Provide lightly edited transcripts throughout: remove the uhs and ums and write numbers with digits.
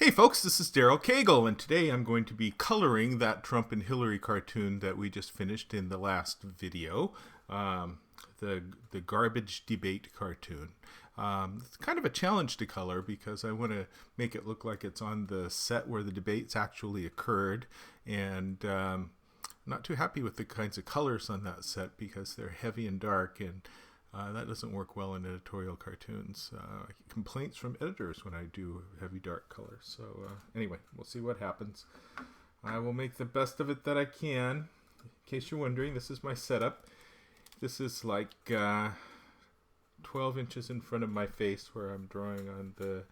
Hey folks, this is Daryl Cagle, and today I'm going to be coloring that Trump and Hillary cartoon that we just finished in the last video, the garbage debate cartoon. It's kind of a challenge to color because I want to make it look like it's on the set where the debates actually occurred, and I'm not too happy with the kinds of colors on that set because they're heavy and dark, and that doesn't work well in editorial cartoons. I get complaints from editors when I do heavy dark colors. So anyway, we'll see what happens. I will make the best of it that I can. In case you're wondering, this is my setup. This is like 12 inches in front of my face where I'm drawing on the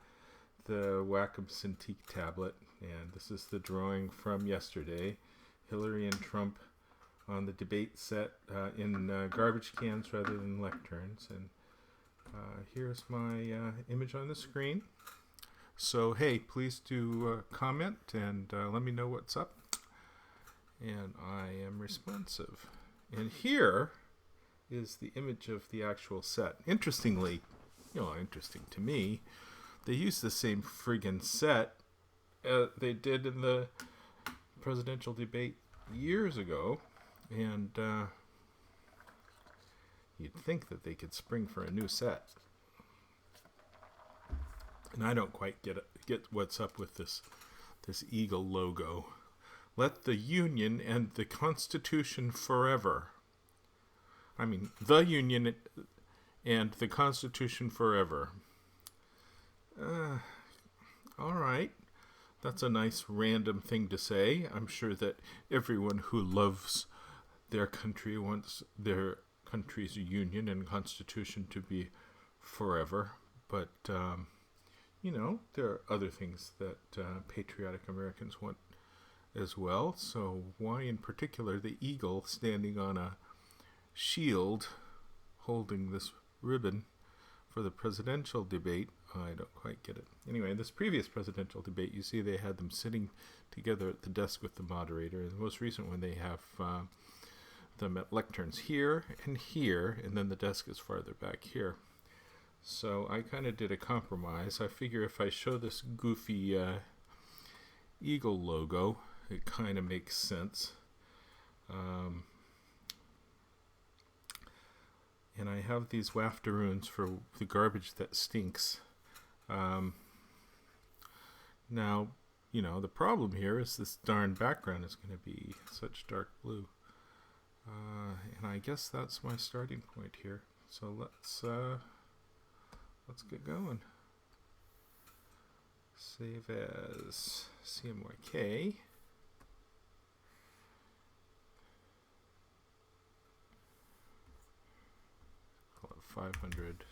Wacom Cintiq tablet. And this is the drawing from yesterday. Hillary and Trump on the debate set in garbage cans rather than lecterns. And here's my image on the screen. So hey, please do comment and let me know what's up. And I am responsive. And here is the image of the actual set. Interestingly, interesting to me, they use the same friggin' set they did in the presidential debate years ago. And you'd think that they could spring for a new set. And I don't quite get what's up with this eagle logo. Let the Union and the Constitution forever. I mean, the Union and the Constitution forever. All right. That's a nice random thing to say. I'm sure that everyone who loves their country wants their country's union and constitution to be forever. But, there are other things that patriotic Americans want as well. So why in particular the eagle standing on a shield holding this ribbon for the presidential debate? I don't quite get it. Anyway, in this previous presidential debate, you see they had them sitting together at the desk with the moderator. And the most recent one, they have them at lecterns here, and then the desk is farther back here. So I kind of did a compromise. I figure if I show this goofy eagle logo, it kind of makes sense. And I have these waftaroons for the garbage that stinks. Now, the problem here is this darn background is going to be such dark blue. And I guess that's my starting point here. So let's get going. Save as CMYK. Call it 500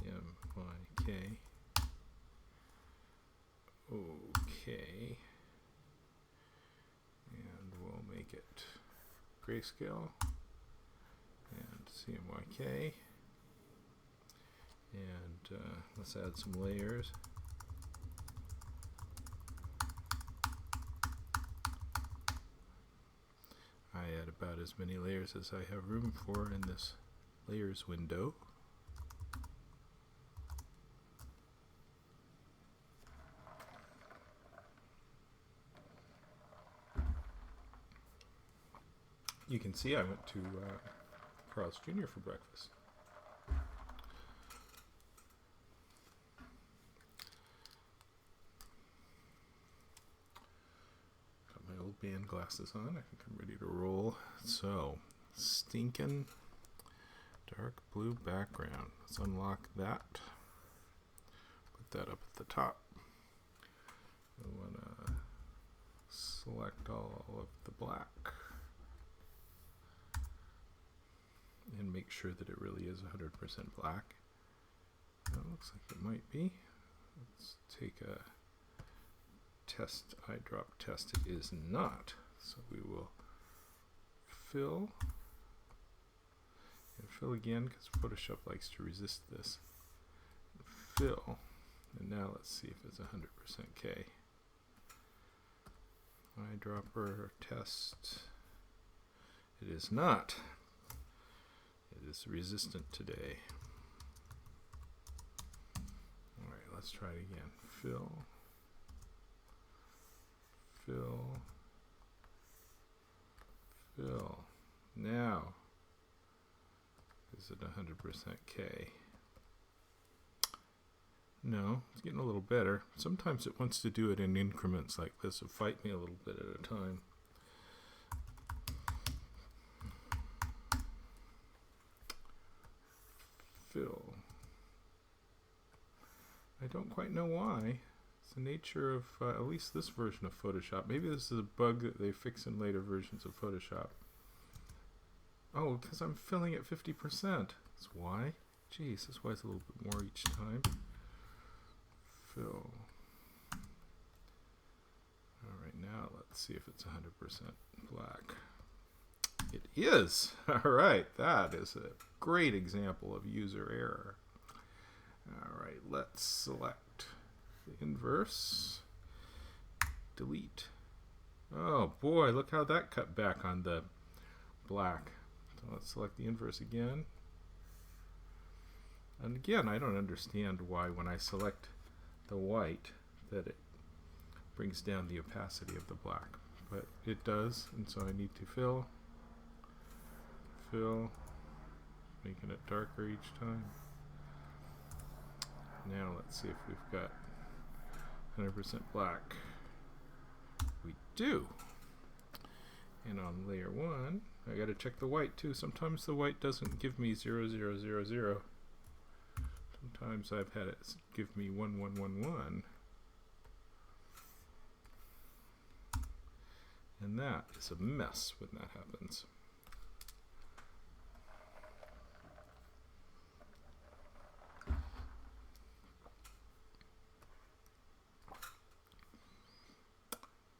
CMYK. Okay. And we'll make it grayscale and CMYK. And let's add some layers. I add about as many layers as I have room for in this layers window. You can see I went to Carl's Jr. for breakfast. Got my old band glasses on. I think I'm ready to roll. So, stinking dark blue background. Let's unlock that. Put that up at the top. I want to select all of the black. And make sure that it really is 100% black. That looks like it might be. Let's take a test, eyedrop test. It is not. So we will fill and fill again because Photoshop likes to resist this. Fill. And now let's see if it's 100% K. Eyedropper test. It is not. It is resistant today. let's try it again. Fill. Fill. Fill. Now, is it 100% K? No, it's getting a little better. Sometimes it wants to do it in increments like this, so fight me a little bit at a time. Fill. I don't quite know why. It's the nature of at least this version of Photoshop. Maybe this is a bug that they fix in later versions of Photoshop. Oh, because I'm filling at 50%. That's why. Geez, that's why it's a little bit more each time. Fill. Alright, now let's see if it's 100% black. It is! Alright, that is a great example of user error. Alright, let's select the inverse. Delete. Oh boy, look how that cut back on the black. So let's select the inverse again. And again, I don't understand why when I select the white that it brings down the opacity of the black, but it does, and so I need to fill, making it darker each time. Now let's see if we've got 100% black. We do. And on layer 1, I gotta check the white too. Sometimes the white doesn't give me 0, 0, 0, 0. Sometimes I've had it give me 1, 1, 1, 1. And that is a mess when that happens.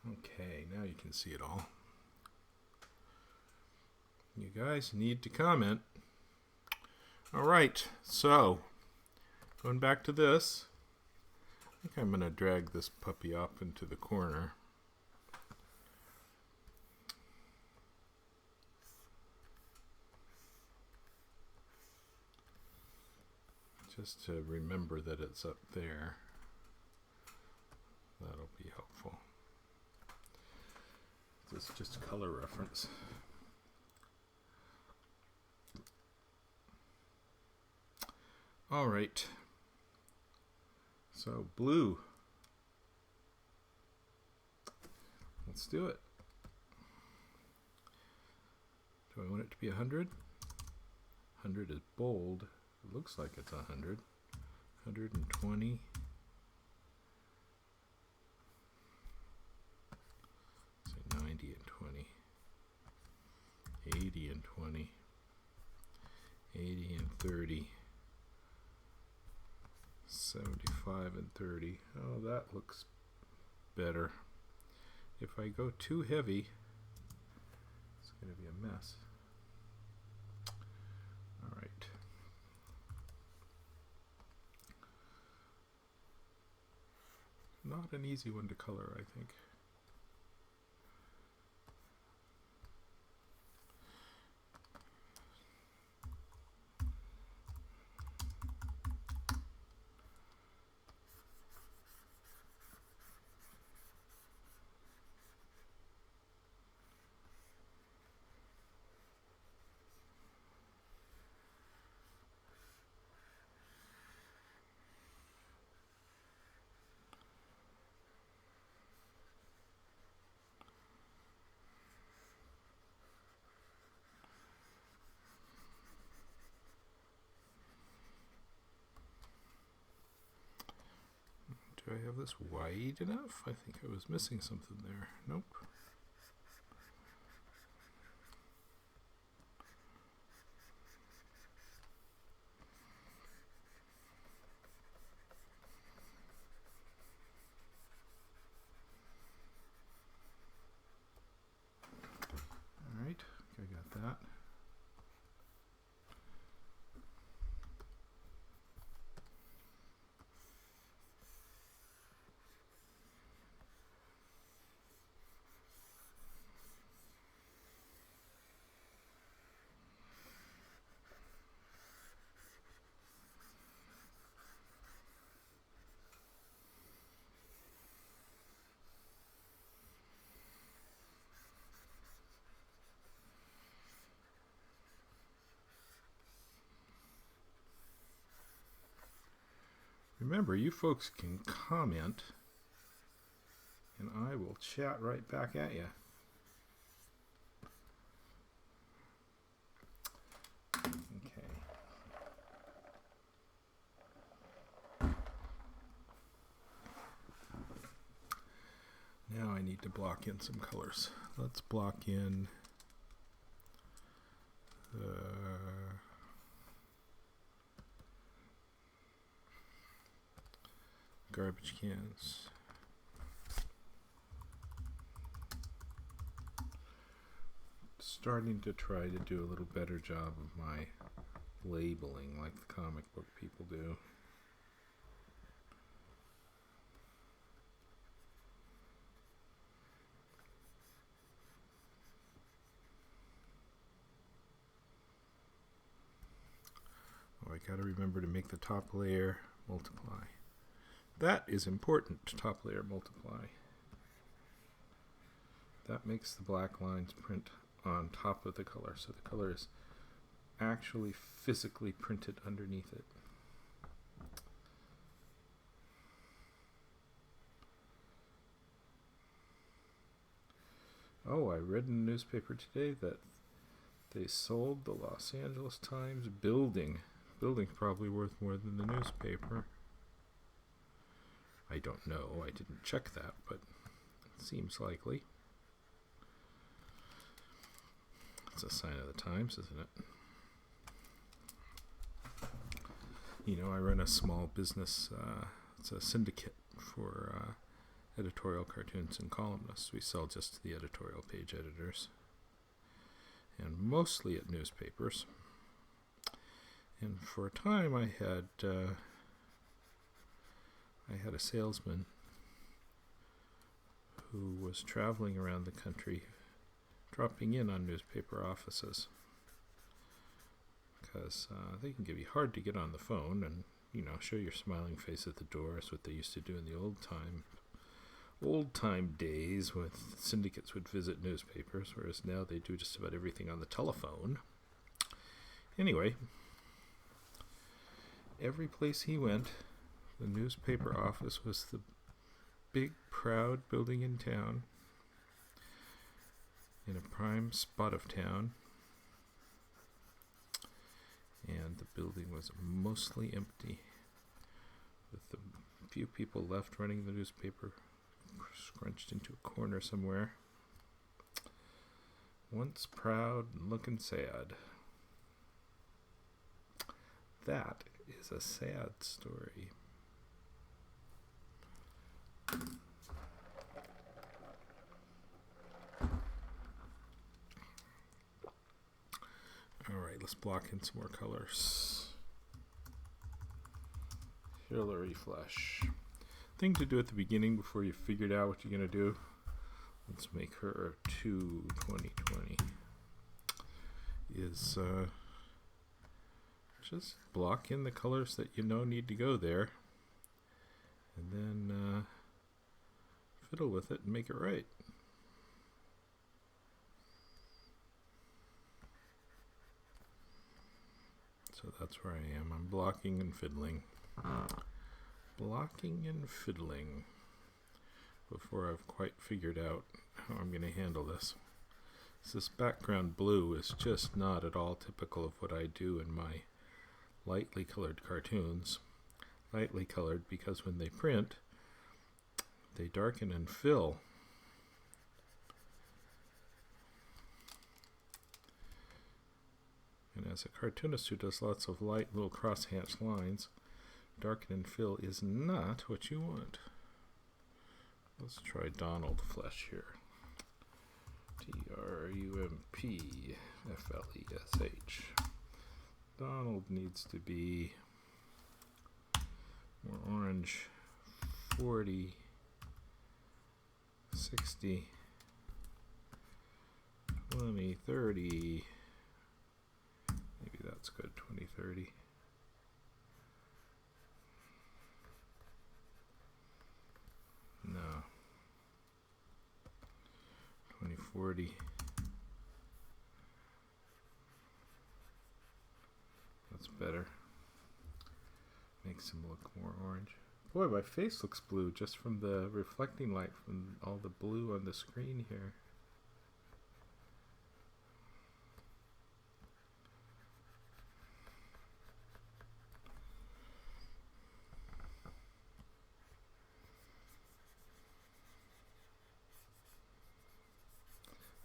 Okay, now you can see it all. You guys need to comment. Alright, so going back to this, I think I'm going to drag this puppy up into the corner. Just to remember that it's up there. That'll be helpful. This is just color reference. All right. So blue. Let's do it. Do I want it to be 100? 100 is bold. It looks like it's 100. 120. Say 90 and 20. 80 and 20. 80 and 30. 75 and 30. Oh, that looks better. If I go too heavy, it's going to be a mess. All right. Not an easy one to color, I think. Do I have this wide enough? I think I was missing something there. Nope. All right, I got that. Remember, you folks can comment, and I will chat right back at you. Okay. Now I need to block in some colors. Let's block in the garbage cans. Starting to try to do a little better job of my labeling like the comic book people do. Oh, I gotta remember to make the top layer multiply. That is important, top layer multiply. That makes the black lines print on top of the color, so the color is actually physically printed underneath it. Oh, I read in the newspaper today that they sold the Los Angeles Times building. Building's probably worth more than the newspaper. I don't know. I didn't check that, but it seems likely. It's a sign of the times, isn't it? You know, I run a small business. It's a syndicate for editorial cartoons and columnists. We sell just to the editorial page editors, and mostly at newspapers. And for a time, I had a salesman who was traveling around the country, dropping in on newspaper offices, because they can be hard to get on the phone and, you know, show your smiling face at the door. That's what they used to do in the old time days when syndicates would visit newspapers, whereas now they do just about everything on the telephone. Anyway, every place he went, the newspaper office was the big, proud building in town, in a prime spot of town, and the building was mostly empty, with the few people left running the newspaper scrunched into a corner somewhere. Once proud and looking sad. That is a sad story. Alright, let's block in some more colors. Hillary Flesh. Thing to do at the beginning before you figured out what you're going to do. Let's make her 22020. Is just block in the colors that you know need to go there, and then fiddle with it and make it right. So that's where I am. I'm blocking and fiddling. Blocking and fiddling before I've quite figured out how I'm going to handle this. This background blue is just not at all typical of what I do in my lightly colored cartoons. Lightly colored because when they print, they darken and fill. And as a cartoonist who does lots of light little cross-hatched lines, darken and fill is not what you want. Let's try Donald Flesh here. Trumpflesh. Donald needs to be more orange. 40, 60, 20, 30. Maybe that's good, 20, 30. No. 2040. That's better. Makes him look more orange. Boy, my face looks blue just from the reflecting light from all the blue on the screen here.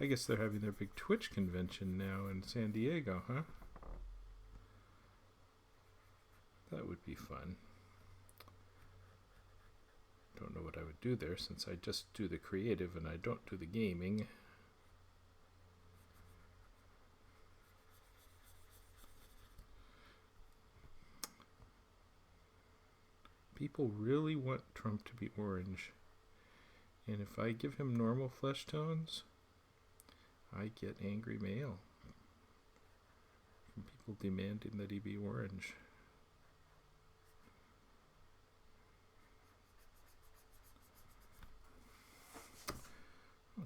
I guess they're having their big Twitch convention now in San Diego, huh? That would be fun. Don't know what I would do there since I just do the creative and I don't do the gaming. People really want Trump to be orange. And if I give him normal flesh tones, I get angry mail from people demanding that he be orange.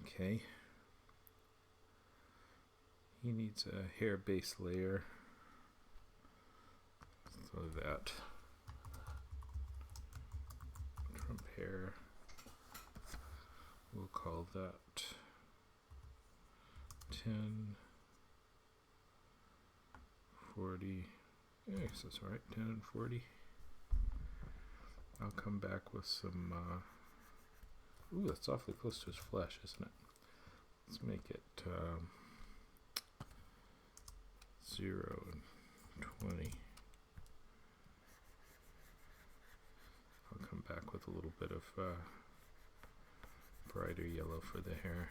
Okay. He needs a hair base layer. So that Trump hair, we'll call that 10, 40. Yes, that's all right. 10 and 40. I'll come back with some. Ooh, that's awfully close to his flesh, isn't it? Let's make it 0 and 20. I'll come back with a little bit of brighter yellow for the hair.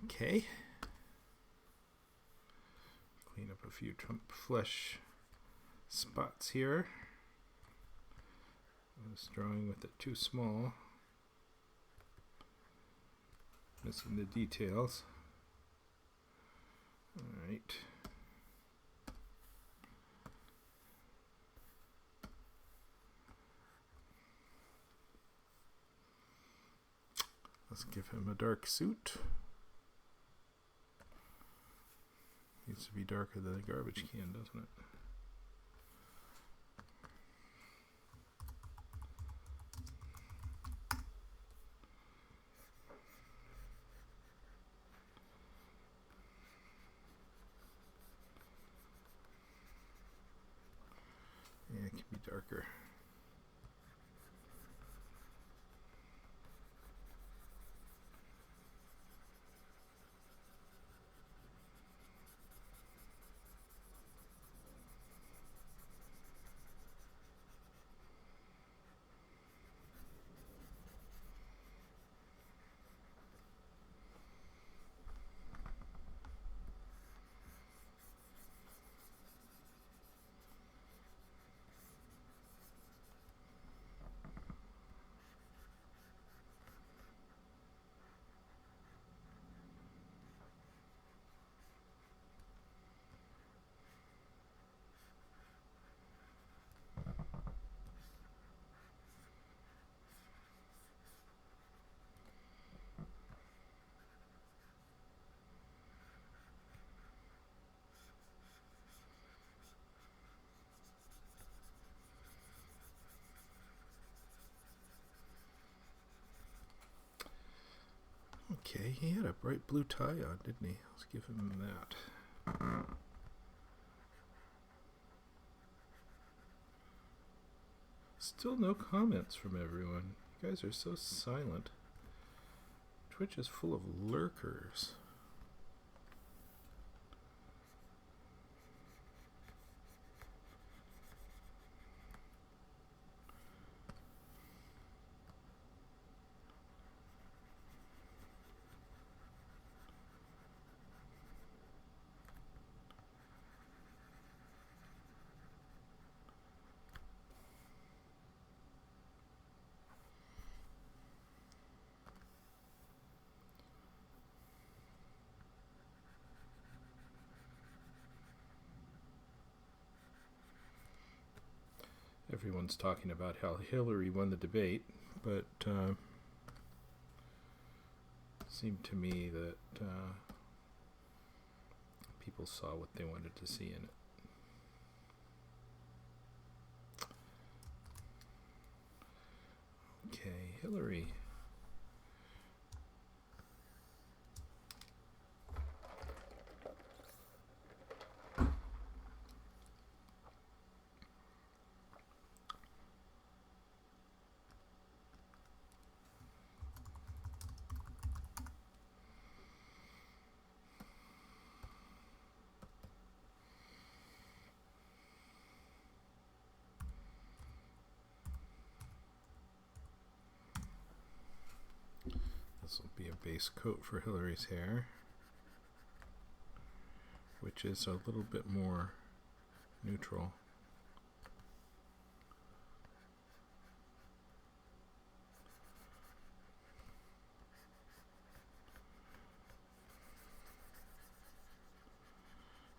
Okay. Clean up a few Trump flesh spots here. I was drawing with it too small. Missing the details. Alright. Let's give him a dark suit. Needs to be darker than a garbage can, doesn't it? Yeah, it can be darker. Okay, he had a bright blue tie on, didn't he? Let's give him that. Still no comments from everyone. You guys are so silent. Twitch is full of lurkers. Everyone's talking about how Hillary won the debate, but it seemed to me that people saw what they wanted to see in it. Okay, Hillary. This will be a base coat for Hillary's hair, which is a little bit more neutral.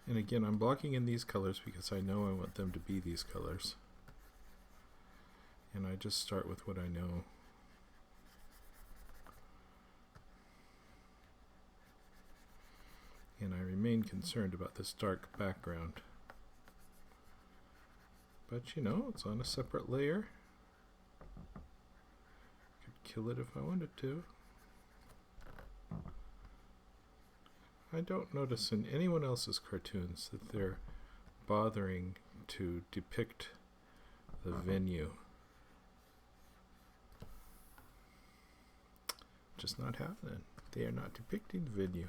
And again, I'm blocking in these colors because I know I want them to be these colors. And I just start with what I know. And I remain concerned about this dark background. But you know, it's on a separate layer. Could kill it if I wanted to. I don't notice in anyone else's cartoons that they're bothering to depict the venue. Just not happening. They are not depicting the venue.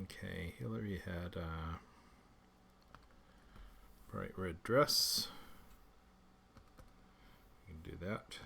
Okay, Hillary had a bright red dress. You can do that.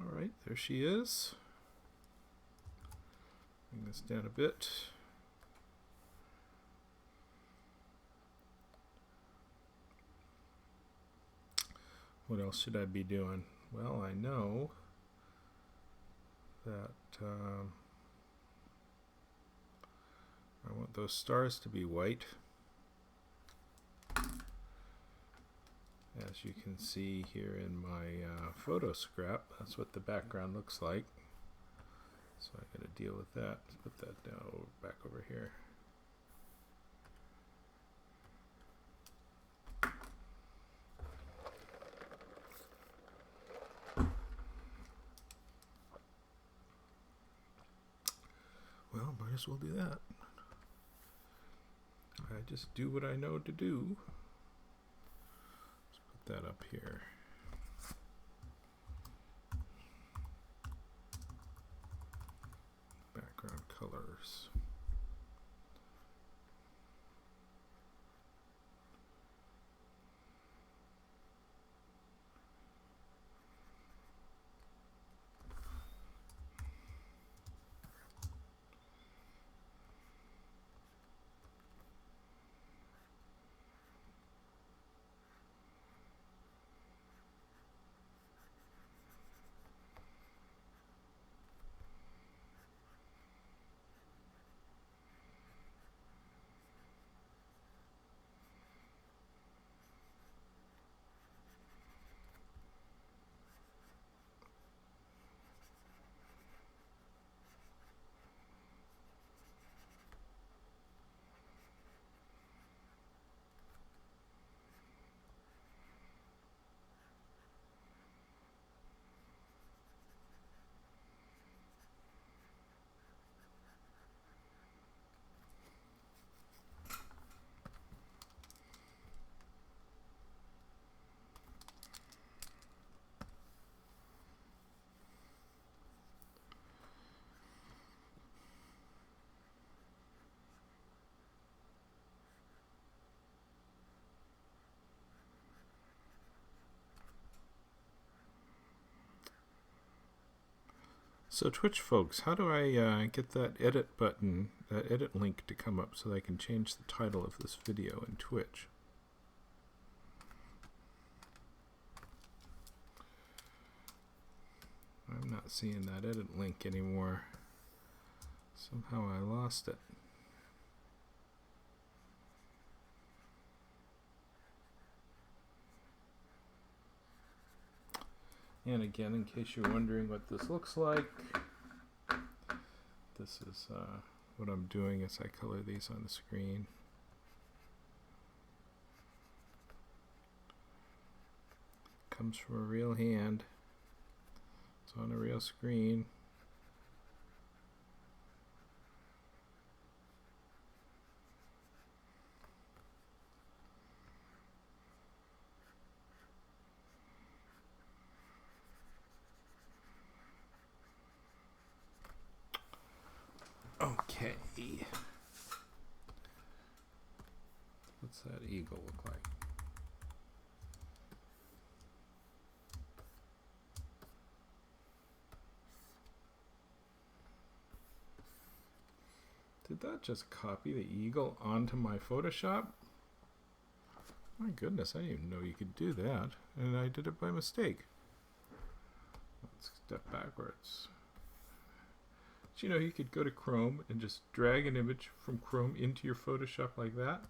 Alright, there she is. Bring this down a bit. What else should I be doing? Well, I know that I want those stars to be white. As you can see here in my photo scrap, that's what the background looks like. So I got to deal with that. Let's put that down back over here. Well, might as well do that. I just do what I know to do. That up here. Background colors. So Twitch folks, how do I get that edit button, that edit link to come up so that I can change the title of this video in Twitch? I'm not seeing that edit link anymore. Somehow I lost it. And again, in case you're wondering what this looks like, this is what I'm doing as I color these on the screen. Comes from a real hand. It's on a real screen. Okay. What's that eagle look like? Did that just copy the eagle onto my Photoshop? My goodness, I didn't even know you could do that. And I did it by mistake. Let's step backwards. Do you know you could go to Chrome and just drag an image from Chrome into your Photoshop like that?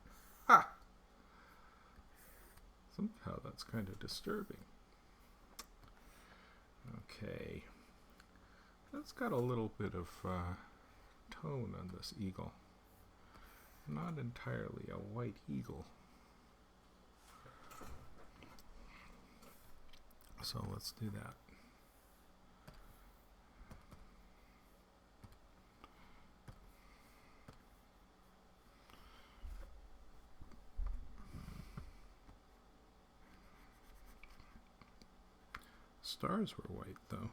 Ha! Somehow that's kind of disturbing. Okay. That's got a little bit of tone on this eagle. Not entirely a white eagle. So let's do that. Stars were white, though.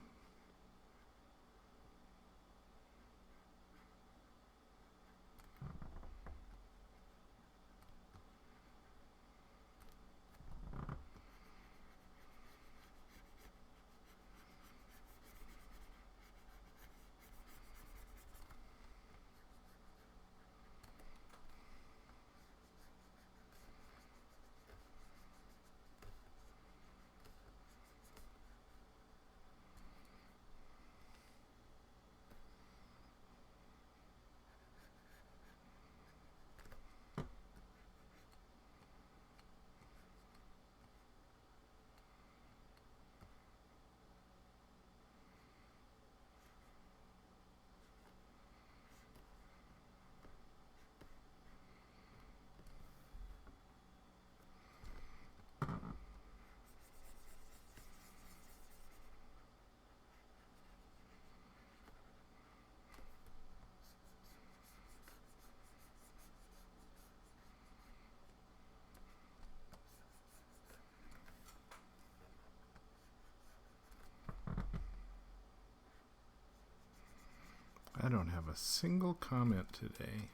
I don't have a single comment today.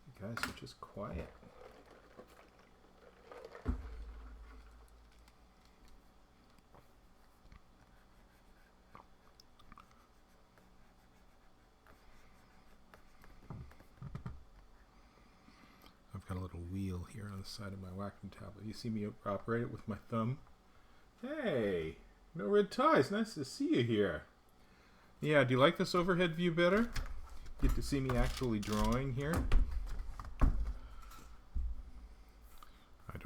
You guys are just quiet. I've got a little wheel here on the side of my Wacom tablet. You see me operate it with my thumb? Hey, no red ties. Nice to see you here. Yeah, do you like this overhead view better? Get to see me actually drawing here. I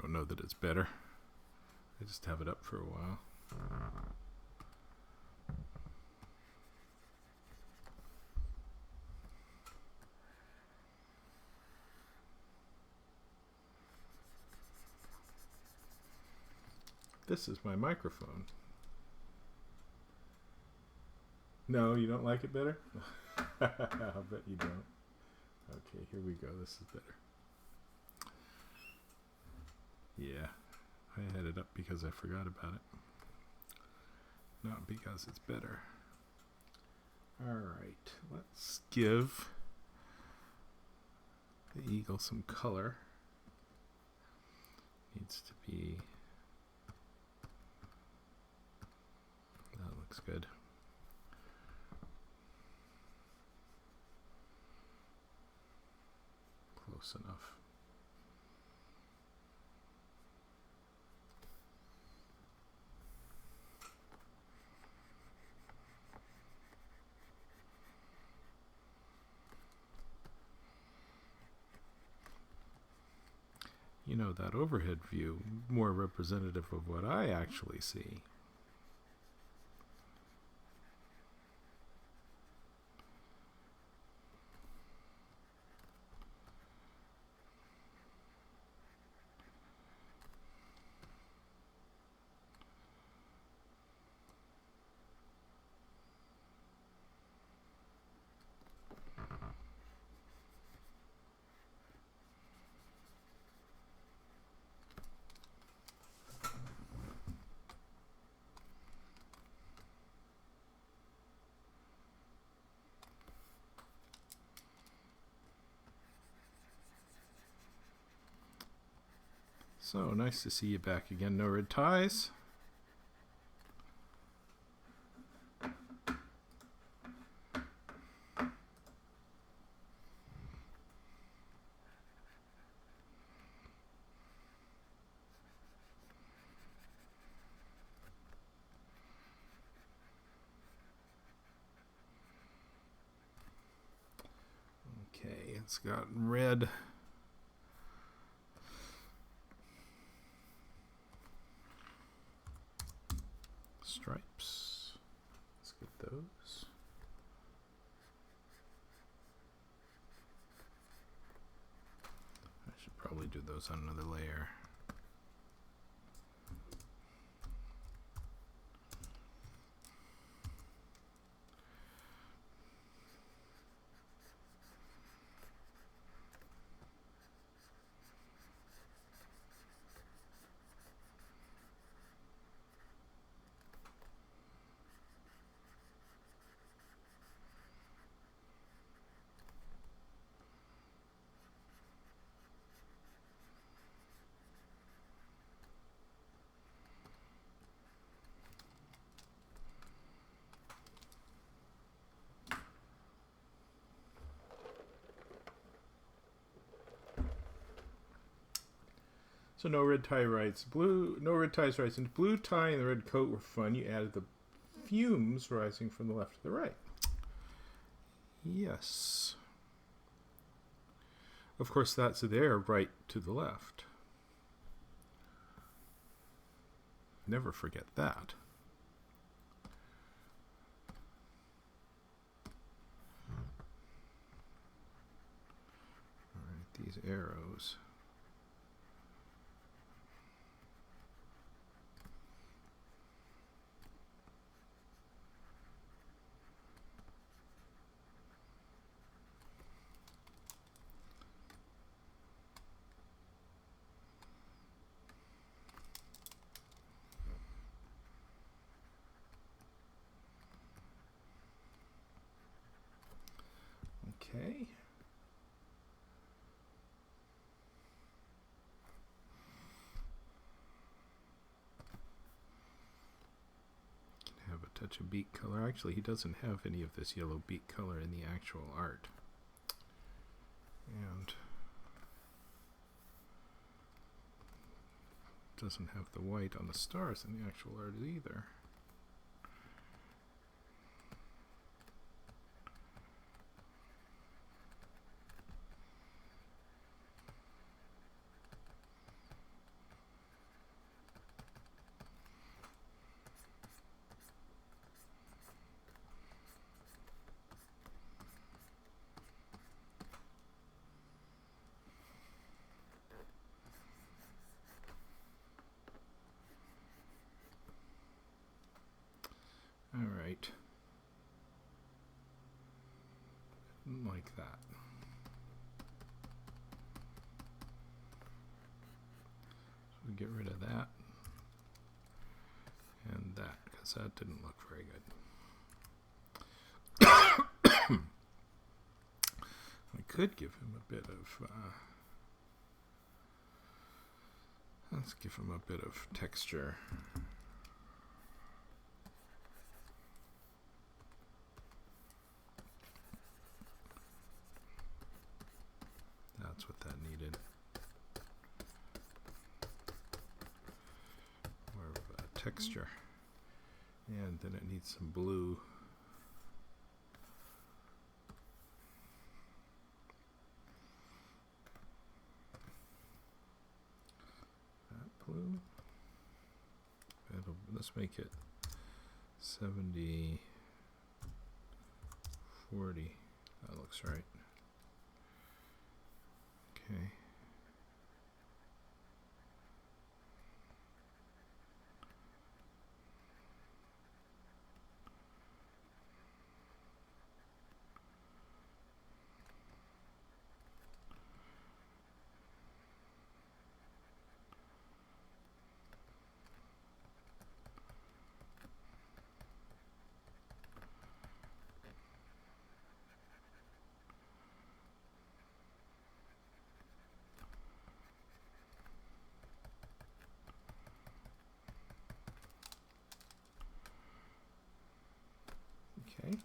don't know that it's better. I just have it up for a while. This is my microphone. No, you don't like it better? I'll bet you don't. Okay, here we go. This is better. Yeah, I had it up because I forgot about it. Not because it's better. Alright, let's give the eagle some color. Needs to be... That looks good. close enough. You know, that overhead view, more representative of what I actually see. So nice to see you back again. No red ties. Okay, it's got red. Stripes. Let's get those. I should probably do those on another layer. So no red tie writes blue. No red ties writes, and blue tie and the red coat were fun. You added the fumes rising from the left to the right. Yes. Of course, that's there, right to the left. Never forget that. All right, these arrows. Okay. Can have a touch of beak color. Actually, he doesn't have any of this yellow beak color in the actual art. And doesn't have the white on the stars in the actual art either. All right. Like that. So we get rid of that and that, because that didn't look very good. I could give him a bit of let's give him a bit of texture. that's what that needed. More of a texture. And then it needs some blue. That blue. Let's make it 70, 40. That looks right. Okay. Okay.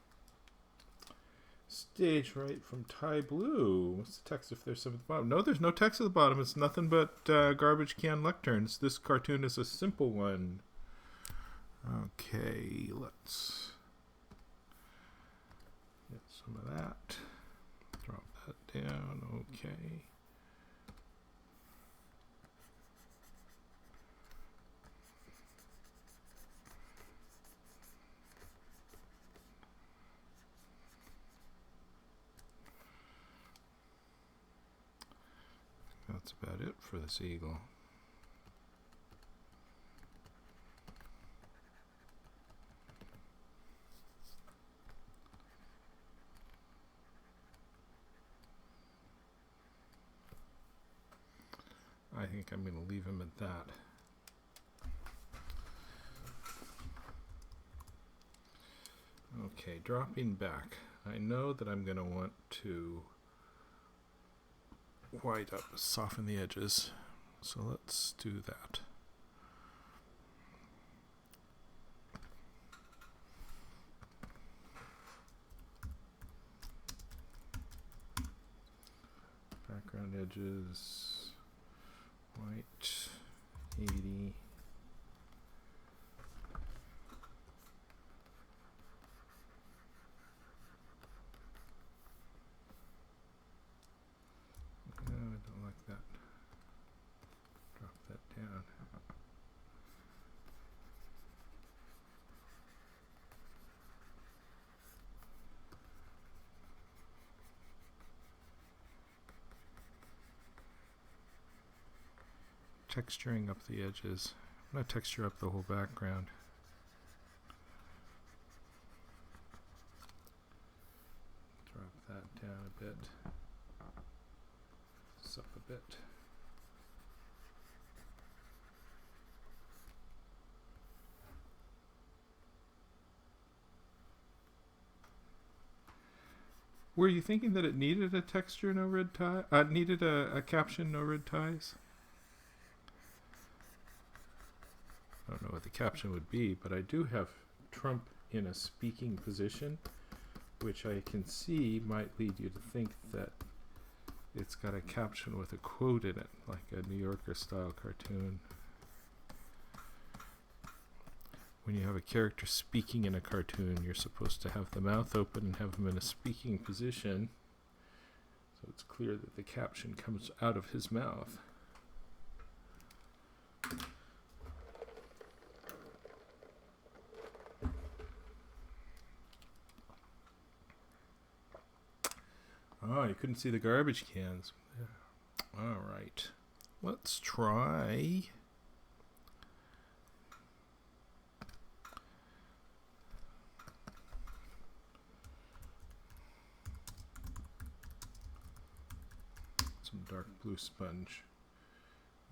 Stage right from Thai Blue. What's the text if there's some at the bottom? No, there's no text at the bottom. It's nothing but garbage can lecterns. This cartoon is a simple one. Okay, let's get some of that. Drop that down. Okay. That's about it for this eagle. I think I'm going to leave him at that. Okay, dropping back. I know that I'm going to want to white up, soften the edges. So let's do that. Background edges, white, 80. No, I don't like that. Drop that down. Texturing up the edges. I'm going to texture up the whole background. Drop that down a bit. This up a bit. Were you thinking that it needed a texture, no red tie? Needed a caption, no red ties? I don't know what the caption would be, but I do have Trump in a speaking position, which I can see might lead you to think that it's got a caption with a quote in it, like a New Yorker style cartoon. When you have a character speaking in a cartoon, you're supposed to have the mouth open and have him in a speaking position, so it's clear that the caption comes out of his mouth. Oh, you couldn't see the garbage cans. Yeah. All right. Let's try some dark blue sponge.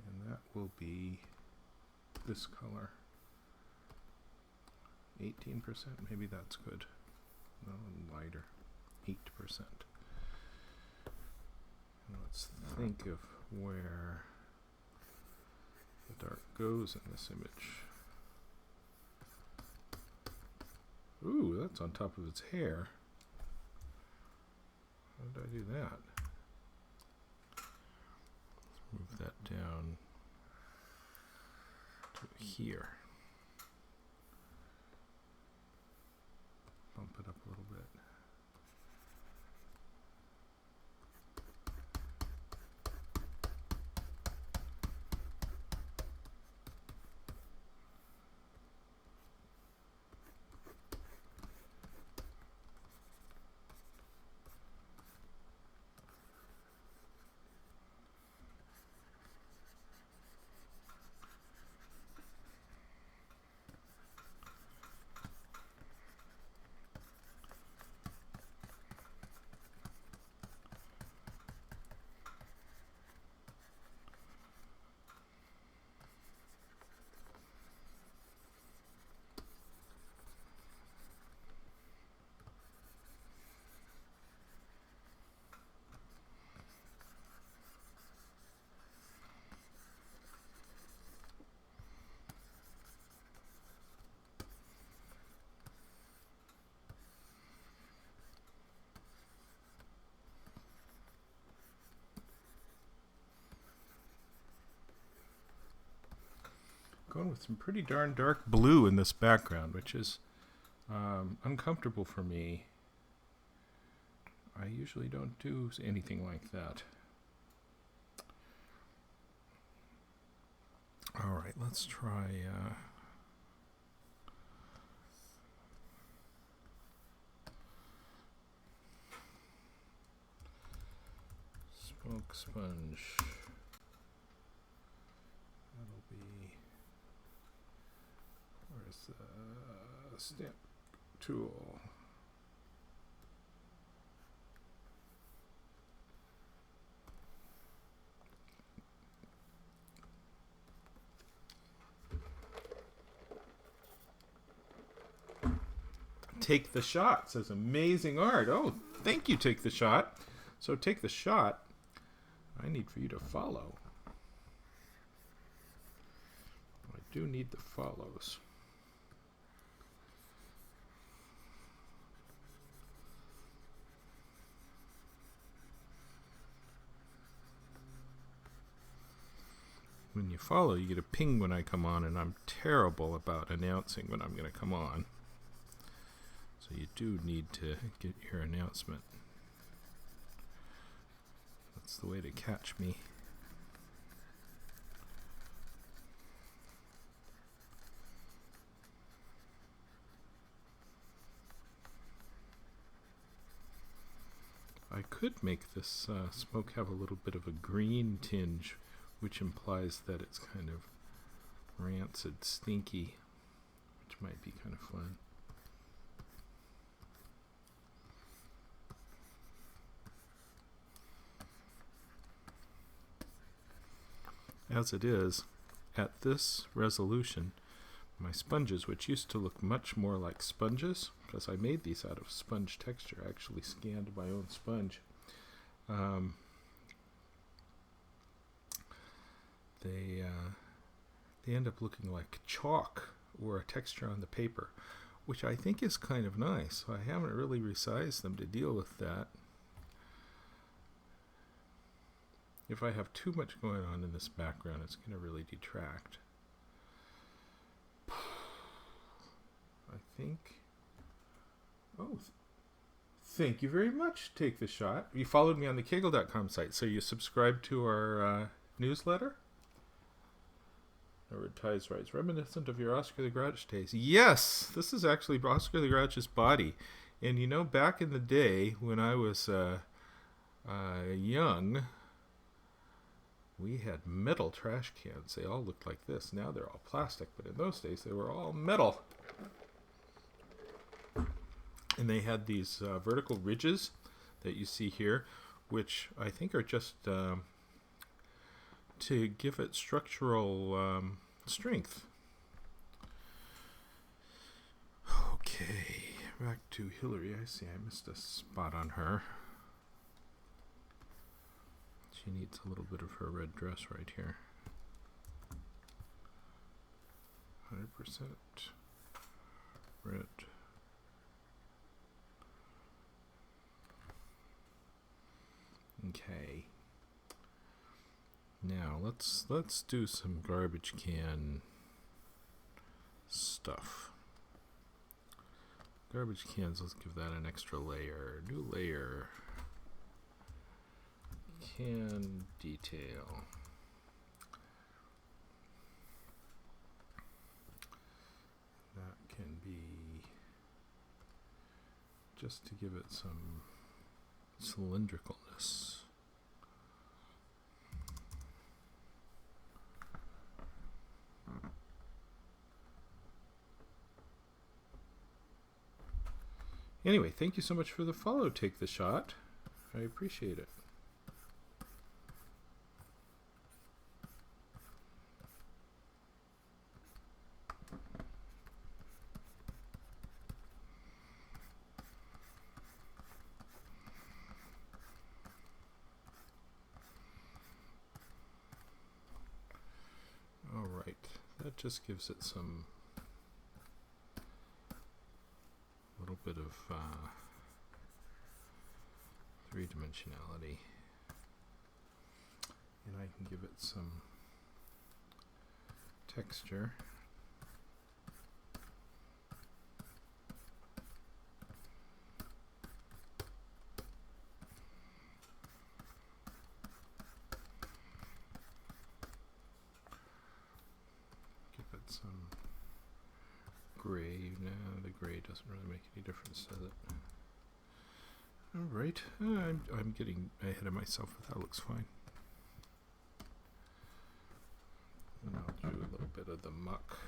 And that will be this color. 18%, maybe that's good. No, lighter. 8%. Let's think of where the dark goes in this image. Ooh, that's on top of its hair. How did I do that? Move that down to here. Bump it up a little bit. Going with some pretty darn dark blue in this background, which is uncomfortable for me. I usually don't do anything like that. All right, let's try smoke sponge. That'll be, where's the stamp tool? Take the Shot says amazing art. Oh, thank you, Take the Shot. So Take the Shot, I need for you to follow. I do need the follows. When you follow, you get a ping when I come on, and I'm terrible about announcing when I'm going to come on. So you do need to get your announcement. That's the way to catch me. I could make this smoke have a little bit of a green tinge, which implies that it's kind of rancid, stinky, which might be kind of fun. As it is, at this resolution, my sponges, which used to look much more like sponges, because I made these out of sponge texture, I actually scanned my own sponge, they end up looking like chalk or a texture on the paper, which I think is kind of nice. So I haven't really resized them to deal with that. If I have too much going on in this background, it's going to really detract. I think. Oh, thank you very much, Take the Shot. You followed me on the Kegel.com site, so you subscribed to our newsletter? Edward Ties writes, reminiscent of your Oscar the Grouch days. Yes, this is actually Oscar the Grouch's body. And you know, back in the day when I was young, we had metal trash cans. They all looked like this. Now they're all plastic, but in those days they were all metal. And they had these vertical ridges that you see here, which I think are just to give it structural strength. Okay, back to Hillary. I see I missed a spot on her. She needs a little bit of her red dress right here. 100% red. Okay. Now let's do some garbage can stuff. Garbage cans, let's give that an extra layer. New layer. Can detail. That can be just to give it some cylindricalness. Anyway, thank you so much for the follow. Take the shot. I appreciate it. All right, that just gives it some little bit of three-dimensionality, and I can give it some texture. Give it some gray. No, the gray doesn't really make any difference, does it? All right, I'm getting ahead of myself, but that looks fine. And I'll do a little bit of the muck.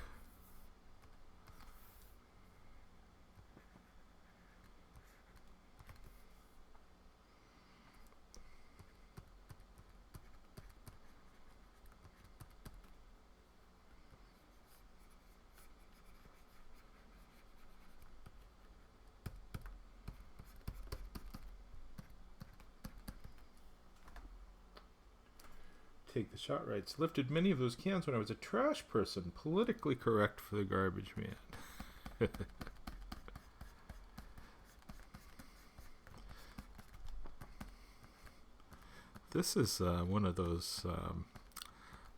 Take the shot writes, lifted many of those cans when I was a trash person. Politically correct for the garbage man. This is one of those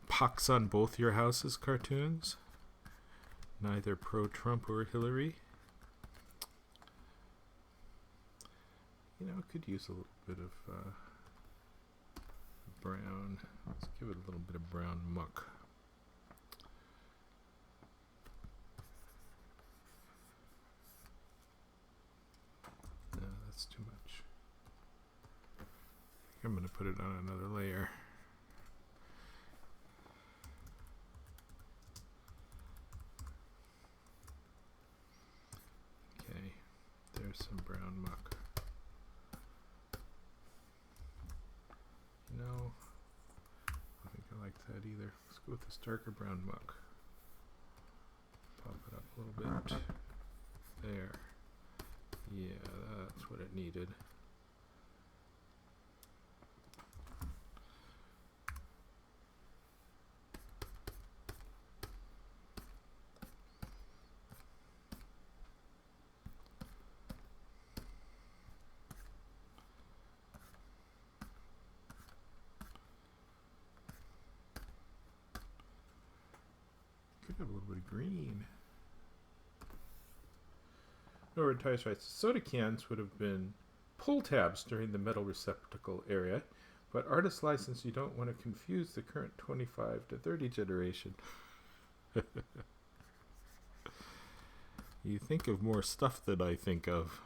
pox on both your houses cartoons. Neither pro-Trump or Hillary. You know, could use a little bit of brown. Let's give it a little bit of brown muck. No, that's too much. I'm going to put it on another layer. Okay, there's some brown muck. No, I think I like that either. Let's go with this darker brown muck. Pop it up a little bit. There. Yeah, that's what it needed. Could have a little bit of green. Norwood Tice writes, soda cans would have been pull tabs during the metal receptacle area, but artist license, you don't want to confuse the current 25 to 30 generation. You think of more stuff than I think of.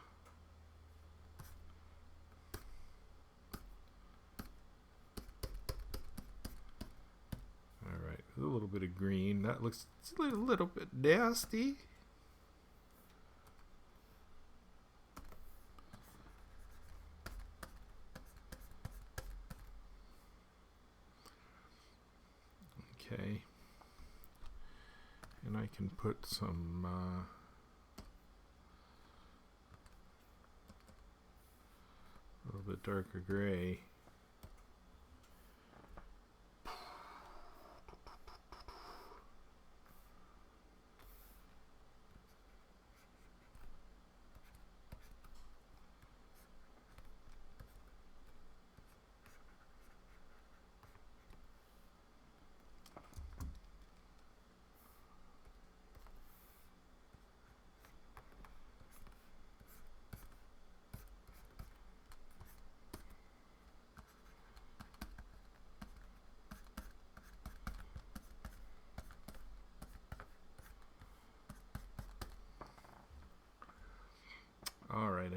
Alright, a little bit of green. That looks a little bit nasty. Okay, and I can put some a little bit darker gray.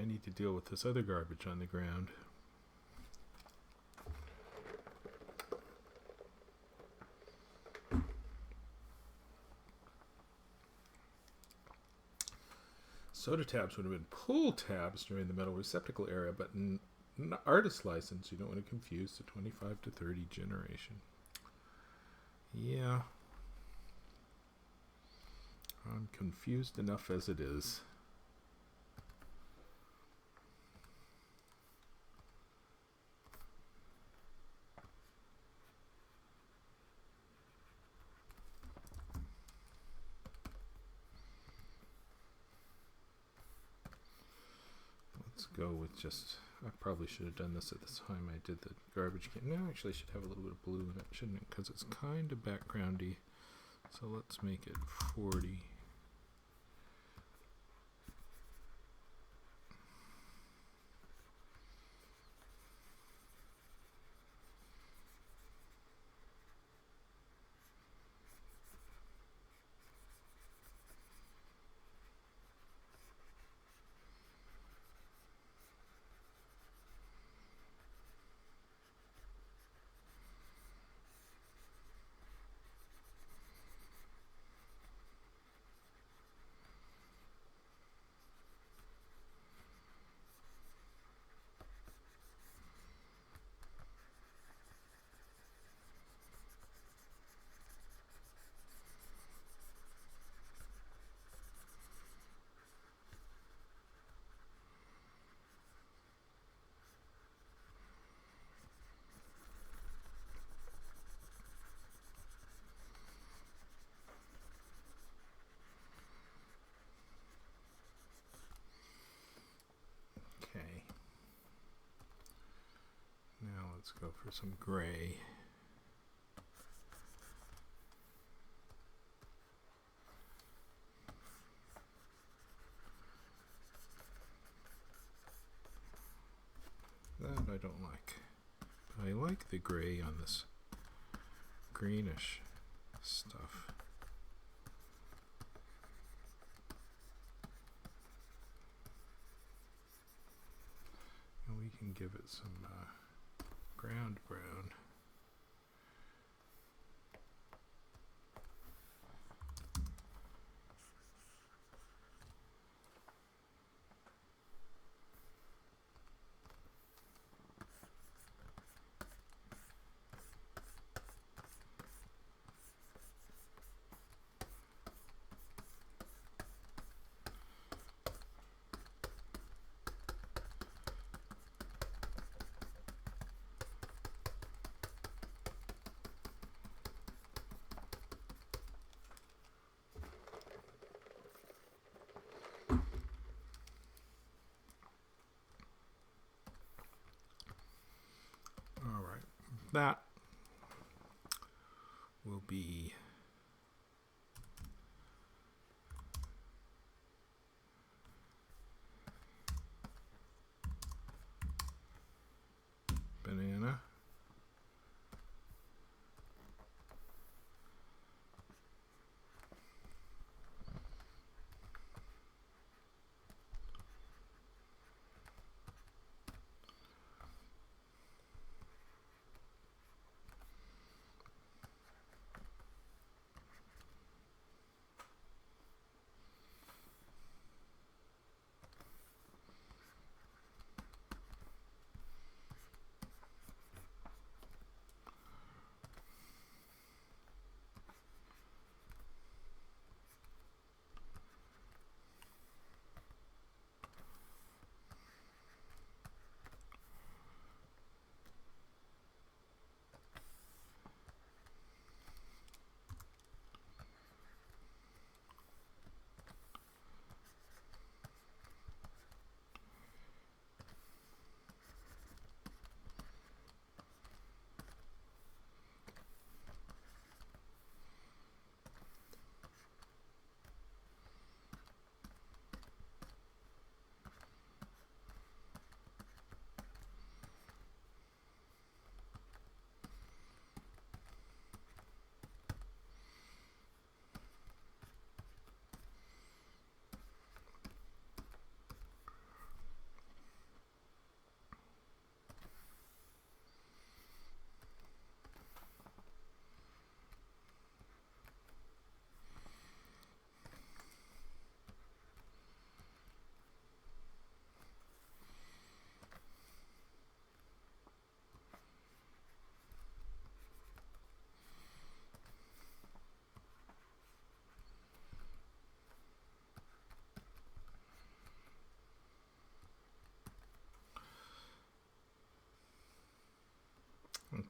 need to deal with this other garbage on the ground. Soda tabs would have been pull tabs during the metal receptacle era, but an artist license, you don't want to confuse the 25 to 30 generation. Yeah. I'm confused enough as it is. Let's go with just, I probably should have done this at the time I did the garbage can. No, actually I should have a little bit of blue in it, shouldn't it? Because it's kind of backgroundy. So let's make it 40. Okay. Now let's go for some gray. That I don't like. But I like the gray on this greenish stuff. And we can give it some ground brown. That will be banana.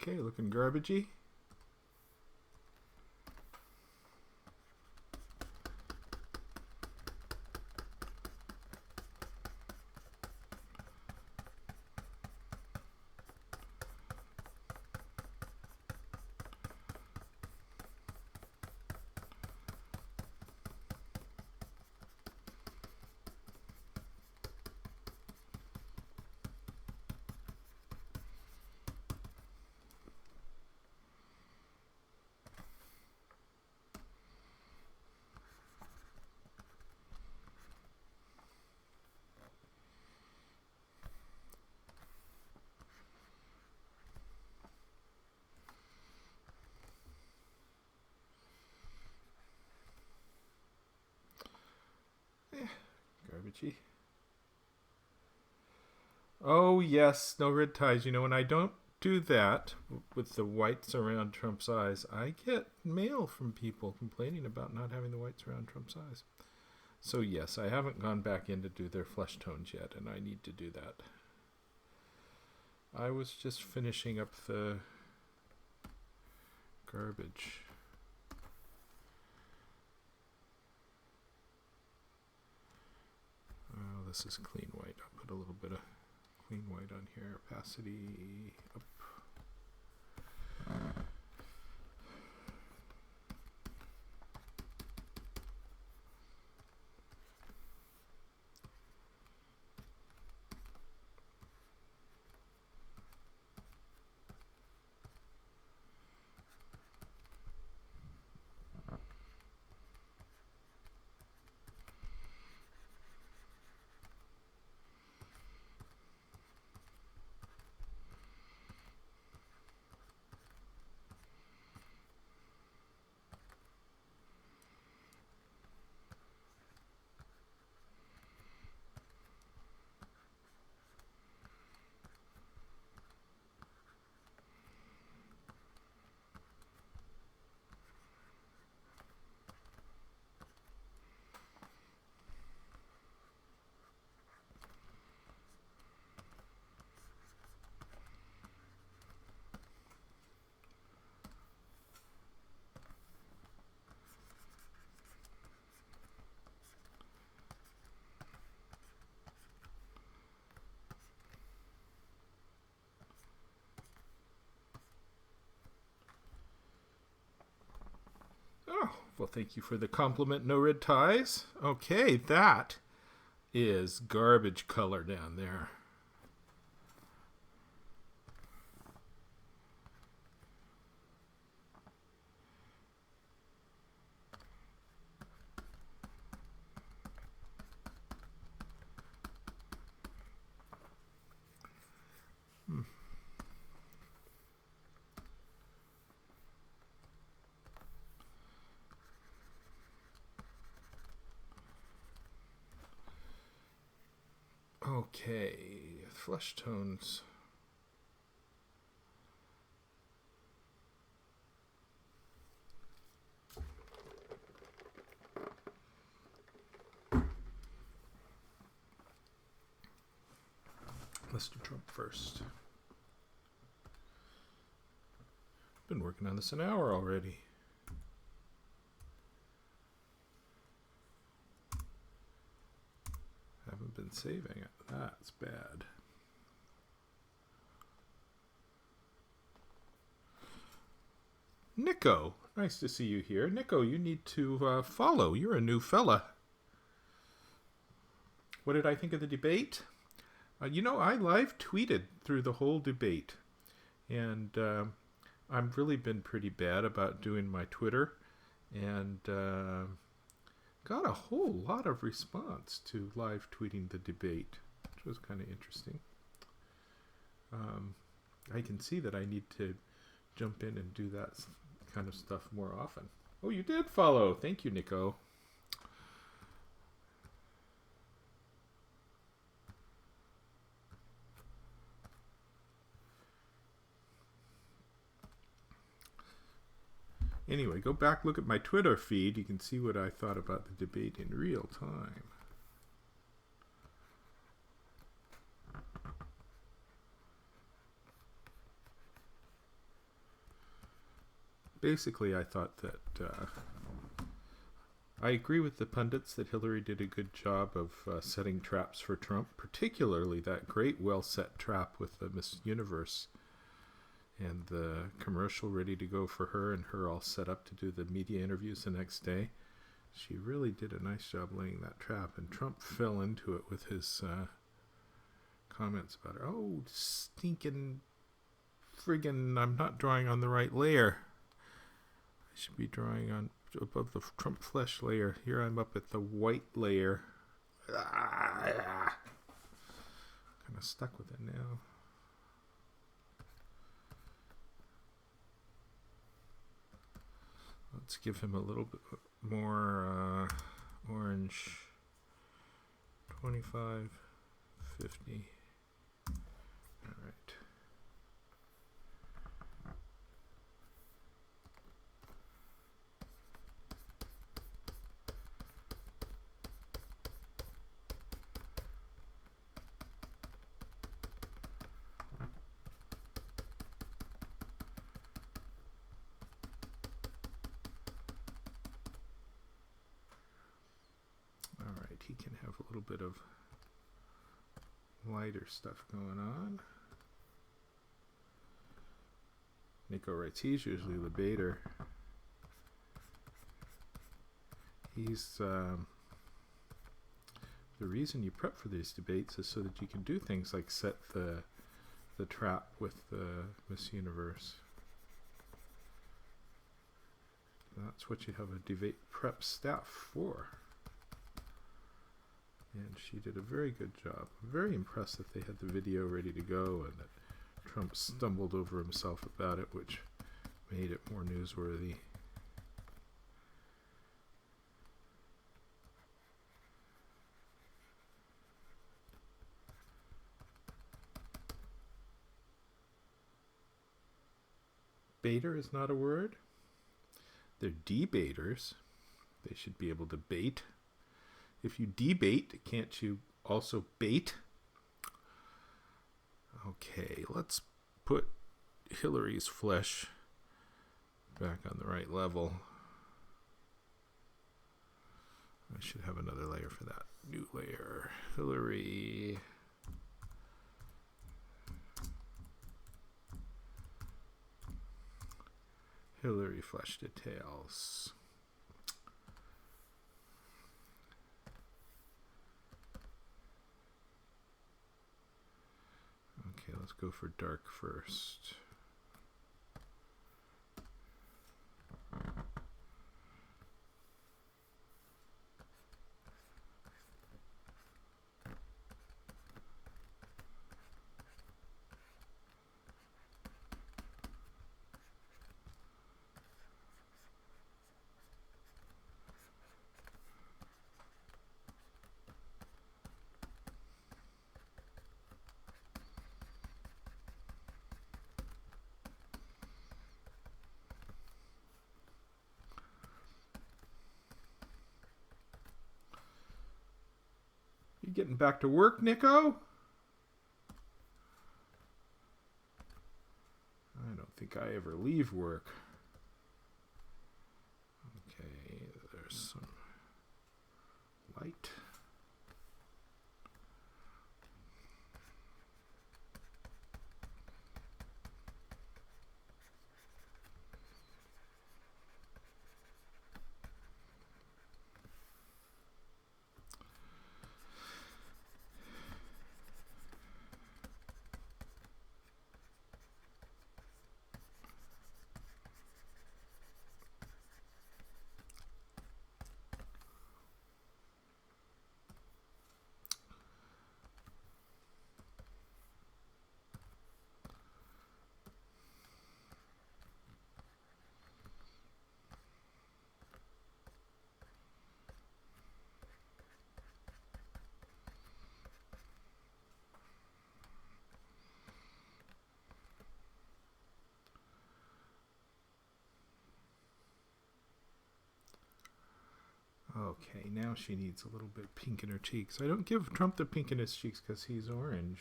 Okay, looking garbagey. Garbagey. Oh, yes, no red ties. You know, when I don't do that with the whites around Trump's eyes, I get mail from people complaining about not having the whites around Trump's eyes. So, yes, I haven't gone back in to do their flesh tones yet, and I need to do that. I was just finishing up the garbage. Oh, this is clean white. I'll put a little bit of clean white on here. Opacity up. Oh, well, thank you for the compliment. No red ties. Okay, that is garbage color down there. Okay, flesh tones. Let's do Trump first. Been working on this an hour already. Haven't been saving it. That's bad. Nico, nice to see you here. Nico, you need to follow. You're a new fella. What did I think of the debate? You know, I live tweeted through the whole debate. And I've really been pretty bad about doing my Twitter. And got a whole lot of response to live tweeting the debate, which was kind of interesting. I can see that I need to jump in and do that kind of stuff more often. Oh, you did follow. Thank you, Nico. Anyway, go back, look at my Twitter feed. You can see what I thought about the debate in real time. basically, I thought that I agree with the pundits that Hillary did a good job of setting traps for Trump, particularly that great well-set trap with the Miss Universe and the commercial ready to go for her, and her all set up to do the media interviews the next day. She really did a nice job laying that trap, and Trump fell into it with his comments about her. Oh, stinking friggin', I'm not drawing on the right layer. I should be drawing on above the Trump flesh layer. Here I'm up at the white layer. Kind of stuck with it now. Let's give him a little bit more orange. 25, 50. All right. He can have a little bit of lighter stuff going on. Nico writes, he's usually the baiter. He's the reason you prep for these debates is so that you can do things like set the trap with the Miss Universe. That's what you have a debate prep staff for. And she did a very good job. I'm very impressed that they had the video ready to go and that Trump stumbled over himself about it, which made it more newsworthy. Baiter is not a word. They're debaters. They should be able to bait. If you debate, can't you also bait? Okay, let's put Hillary's flesh back on the right level. I should have another layer for that. New layer. Hillary. Hillary flesh details. Okay, let's go for dark first. You getting back to work, Nico? I don't think I ever leave work. Okay, there's some light. Okay, now she needs a little bit pink in her cheeks. I don't give Trump the pink in his cheeks because he's orange.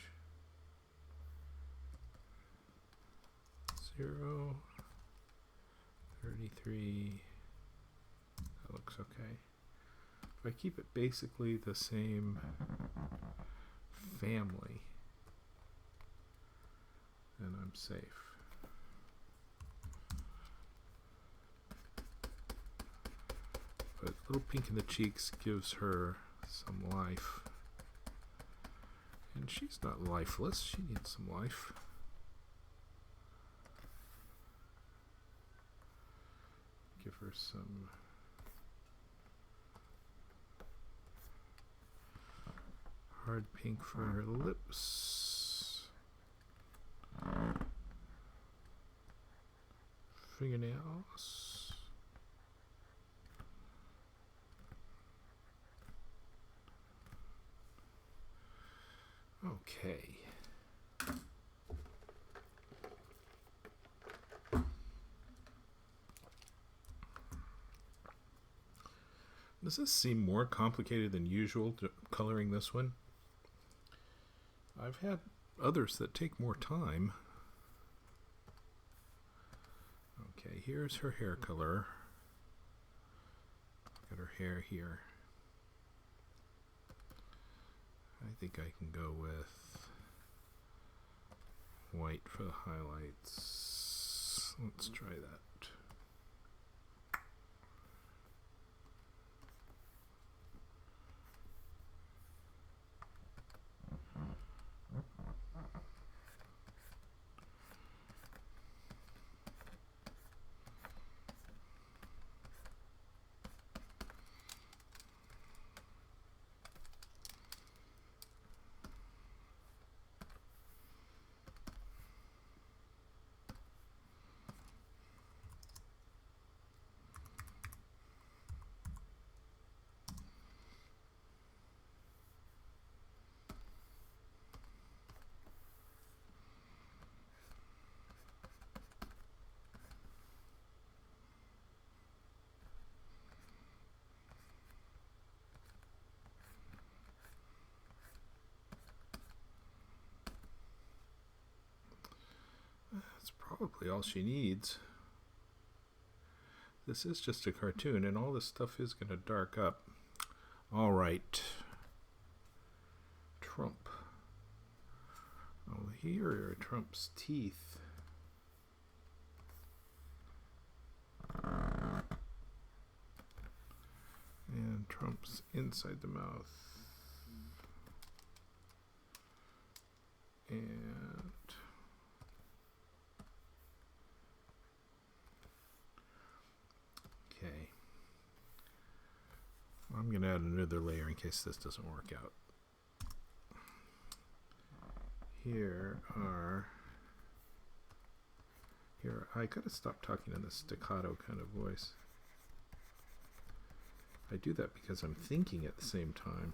0, 33. That looks okay. If I keep it basically the same family, then I'm safe. But a little pink in the cheeks gives her some life. And she's not lifeless, she needs some life. Give her some hard pink for her lips. Fingernails. Okay. Does this seem more complicated than usual coloring this one? I've had others that take more time. Okay, here's her hair color. Got her hair here. I think I can go with white for the highlights. Let's try that. That's probably all she needs. This is just a cartoon, and all this stuff is going to dark up. All right. Trump. Oh, here are Trump's teeth. And Trump's inside the mouth. And okay. I'm going to add another layer in case this doesn't work out. Here, I gotta stop talking in this staccato kind of voice. I do that because I'm thinking at the same time.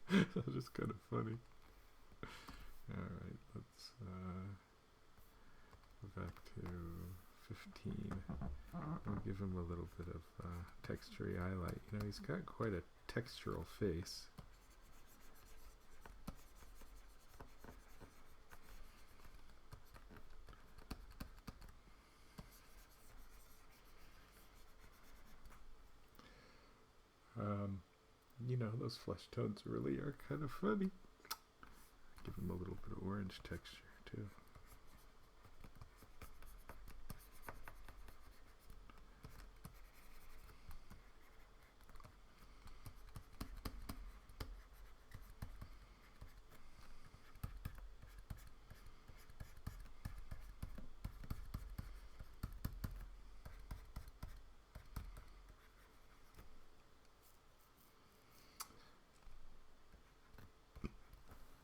That's just kind of funny. Alright, let's go back to 15. We'll give him a little bit of textury highlight. You know, he's got quite a textural face. You know, those flesh tones really are kind of funny. Give him a little bit of orange texture too.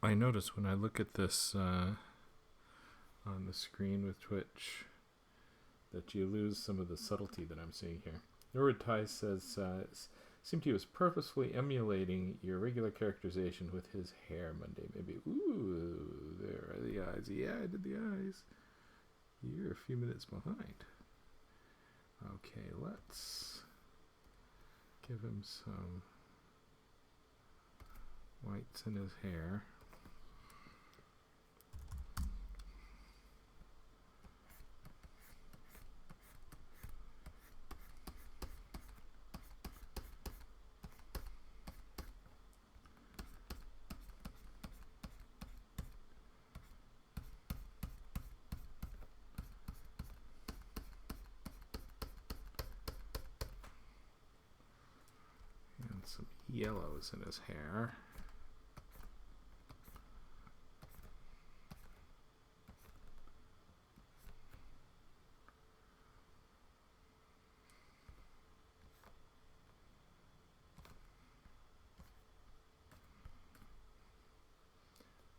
I notice when I look at this on the screen with Twitch that you lose some of the subtlety that I'm seeing here. Norwood Ty says, seemed he was purposefully emulating your regular characterization with his hair Monday. Maybe, ooh, there are the eyes. Yeah, I did the eyes. You're a few minutes behind. Okay, let's give him some whites in his hair. And some yellows in his hair.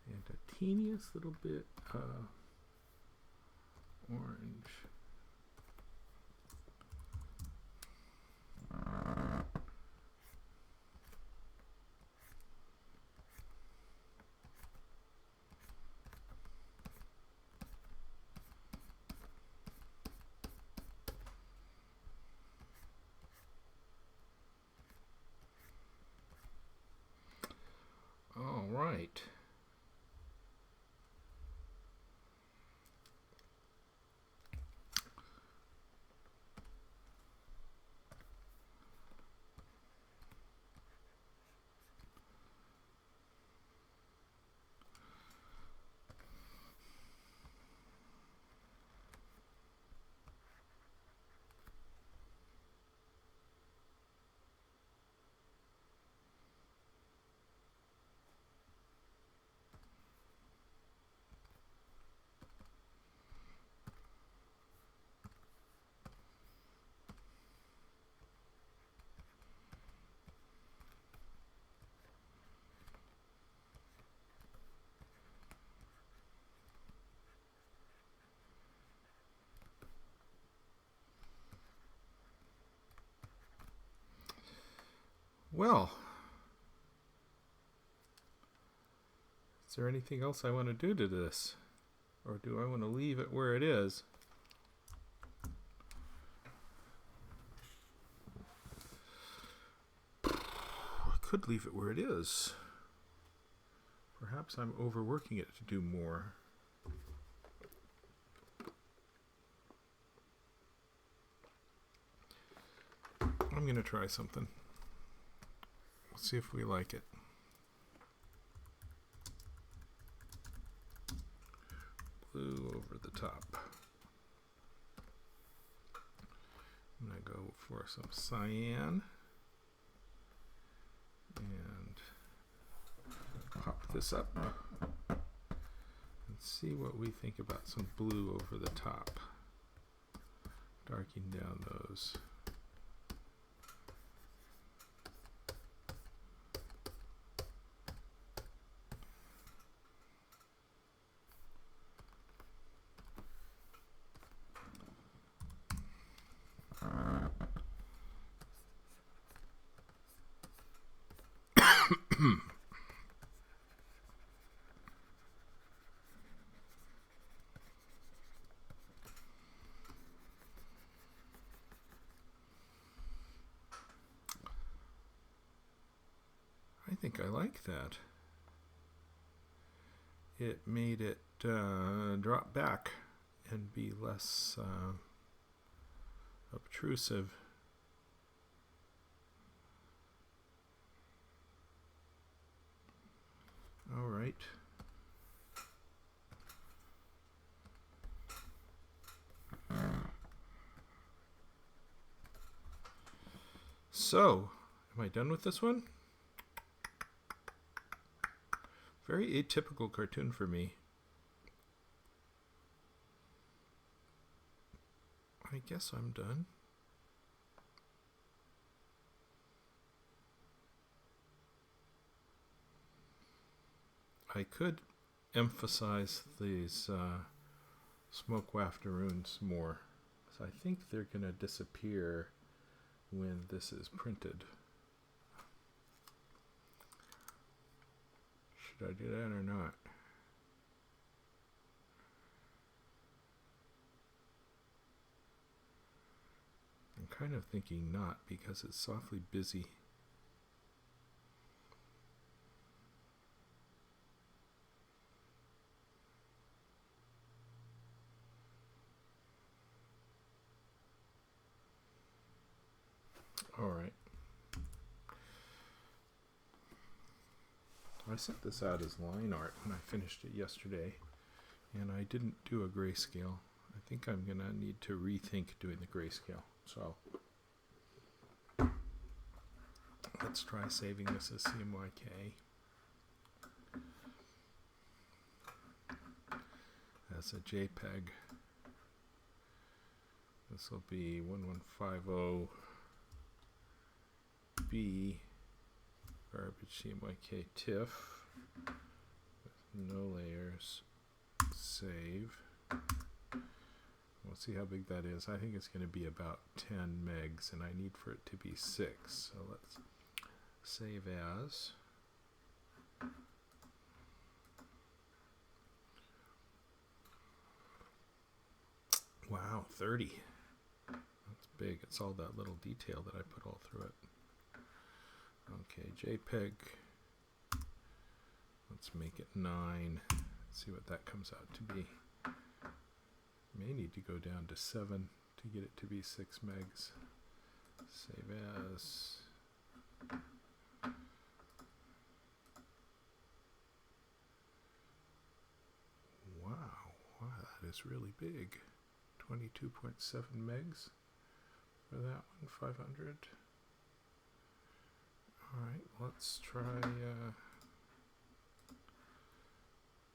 And a teeniest little bit of orange. All right. Well, is there anything else I want to do to this? Or do I want to leave it where it is? I could leave it where it is. Perhaps I'm overworking it to do more. I'm going to try something. Let's see if we like it. Blue over the top. I'm going to go for some cyan. And pop this up. And see what we think about some blue over the top. Darking down those. I think I like that. It made it drop back and be less obtrusive. All right. So, am I done with this one? Very atypical cartoon for me. I guess I'm done. I could emphasize these smoke waftaroons more. So I think they're going to disappear when this is printed. Should I do that or not? I'm kind of thinking not, because it's awfully busy. All right. I sent this out as line art when I finished it yesterday, and I didn't do a grayscale. I think I'm going to need to rethink doing the grayscale. So let's try saving this as CMYK. As a JPEG. This will be 1150B garbage CMYK TIFF with no layers. Save. We'll see how big that is. I think it's going to be about 10 megs, and I need for it to be 6. So let's save as. Wow, 30. That's big. It's all that little detail that I put all through it. Okay, JPEG. Let's make it 9. See what that comes out to be. May need to go down to 7 to get it to be 6 megs. Save as. Wow, that is really big. 22.7 megs for that one, 500. Alright, let's try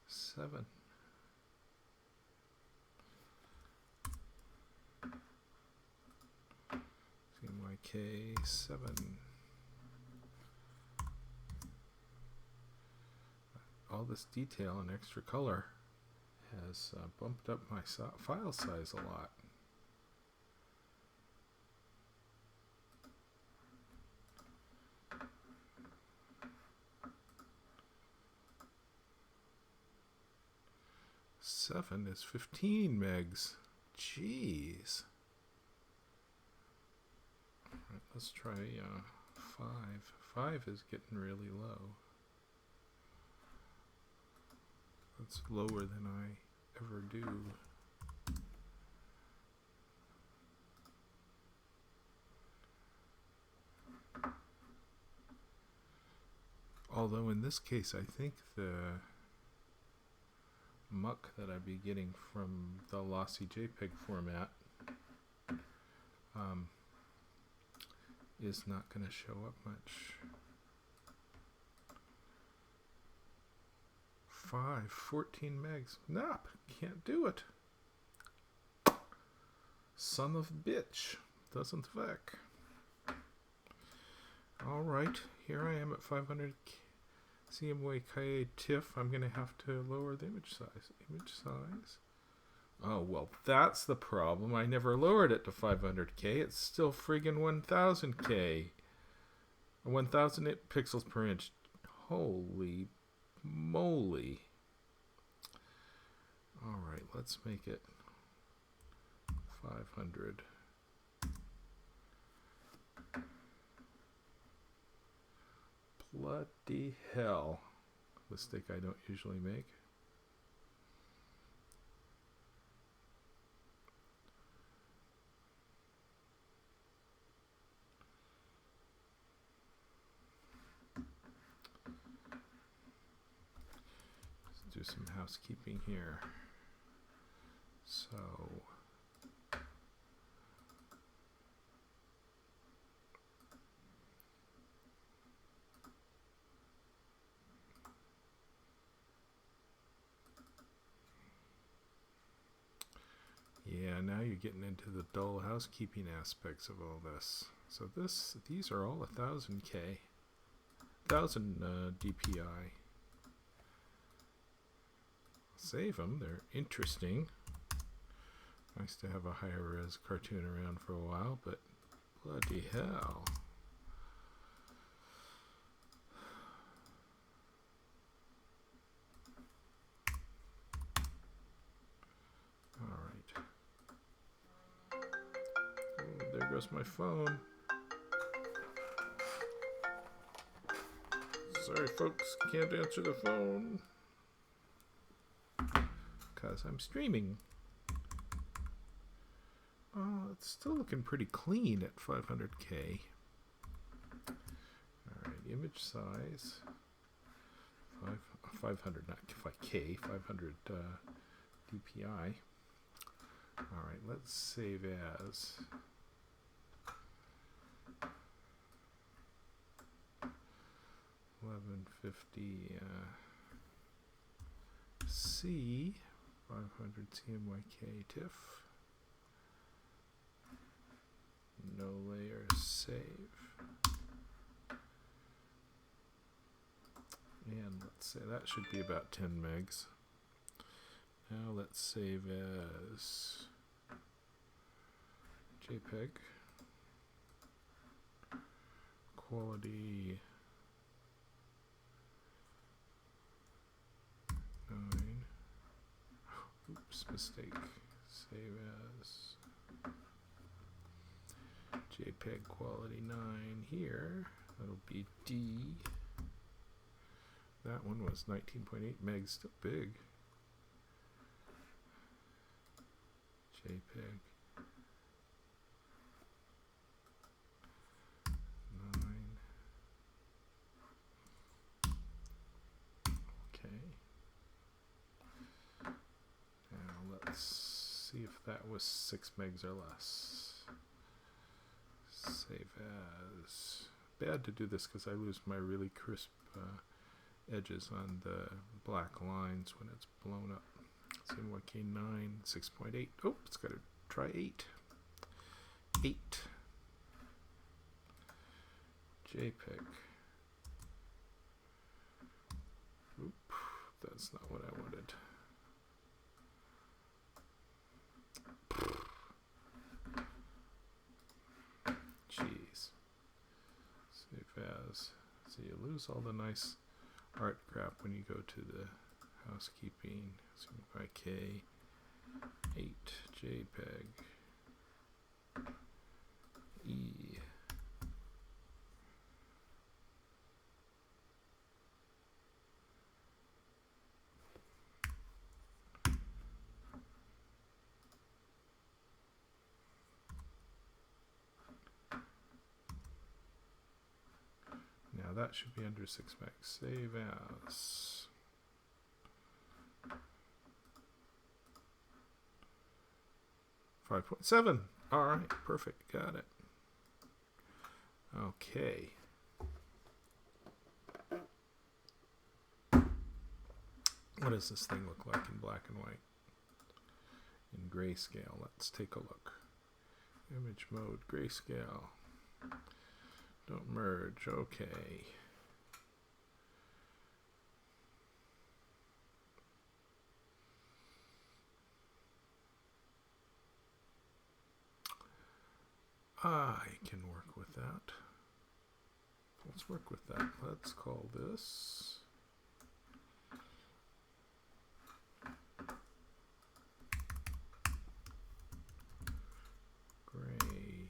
7. CMYK 7. All this detail and extra color has bumped up my file size a lot. Seven is 15 megs. Jeez. All right, let's try 5. 5 is getting really low. That's lower than I ever do. Although in this case, I think the muck that I'd be getting from the lossy JPEG format is not going to show up much. 14 megs. Nope, can't do it. Son of a bitch. Doesn't work. Alright, here I am at 500 CMYK TIFF. I'm going to have to lower the image size. Oh, well, that's the problem. I never lowered it to 500K. It's still friggin' 1000K. 1000 pixels per inch. Holy moly. Alright, let's make it 500. Bloody hell. Mistake I don't usually make. Do some housekeeping here. So yeah, now you're getting into the dull housekeeping aspects of all this. So these are all 1000K, 1000 DPI. Save them, they're interesting. Nice to have a higher res cartoon around for a while, but bloody hell. Alright. Oh, there where's my phone? Sorry, folks, can't answer the phone because I'm streaming. Oh, it's still looking pretty clean at 500K. All right, image size 500, not 5K, 500 DPI. All right, let's save as. 1150 C 500 CMYK TIFF. No layer, save. And let's say that should be about 10 megs. Now let's save as JPEG. Quality 9. Oops, mistake. Save as JPEG quality 9 here. That'll be D. That one was 19.8 megs, still big. JPEG 9. Okay. Now let's see if that was 6 megs or less. Save as. Bad to do this because I lose my really crisp edges on the black lines when it's blown up. CMYK 9, 6.8. Oh, it's got to try 8. 8. JPEG. Oop, that's not what I wanted. Jeez. Save as. So you lose all the nice art crap when you go to the housekeeping. CMYK 8 JPEG E. Now that should be under 6 megs. Save as. .7. All right, perfect. Got it. Okay. What does this thing look like in black and white? In grayscale. Let's take a look. Image mode, grayscale. Don't merge. Okay. I can work with that. Let's work with that. Let's call this gray.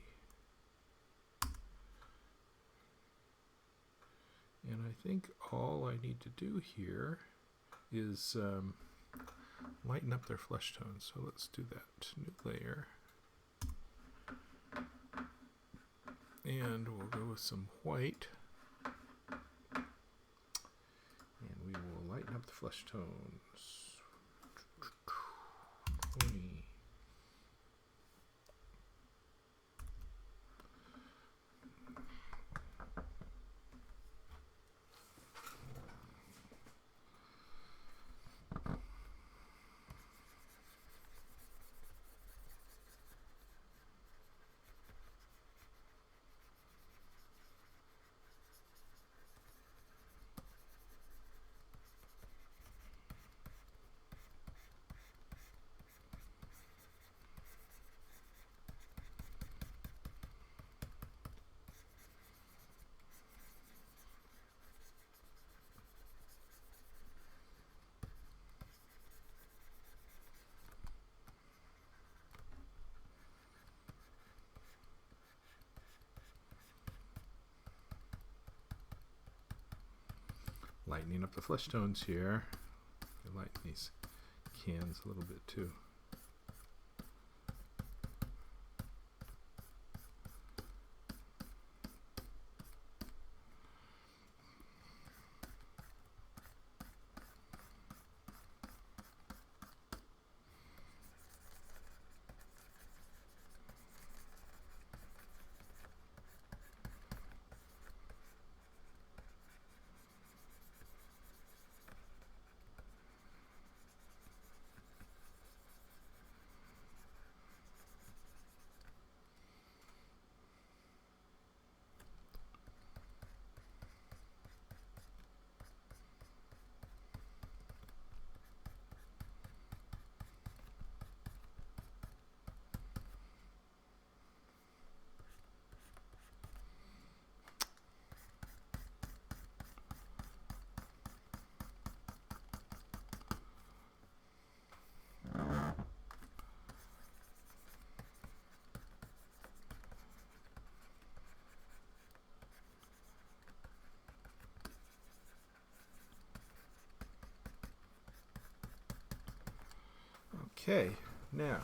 And I think all I need to do here is lighten up their flesh tones. So let's do that. New layer. And we'll go with some white. And we will lighten up the flesh tones. 20. Lightening up the flesh tones here. Lighten these cans a little bit too. Okay, now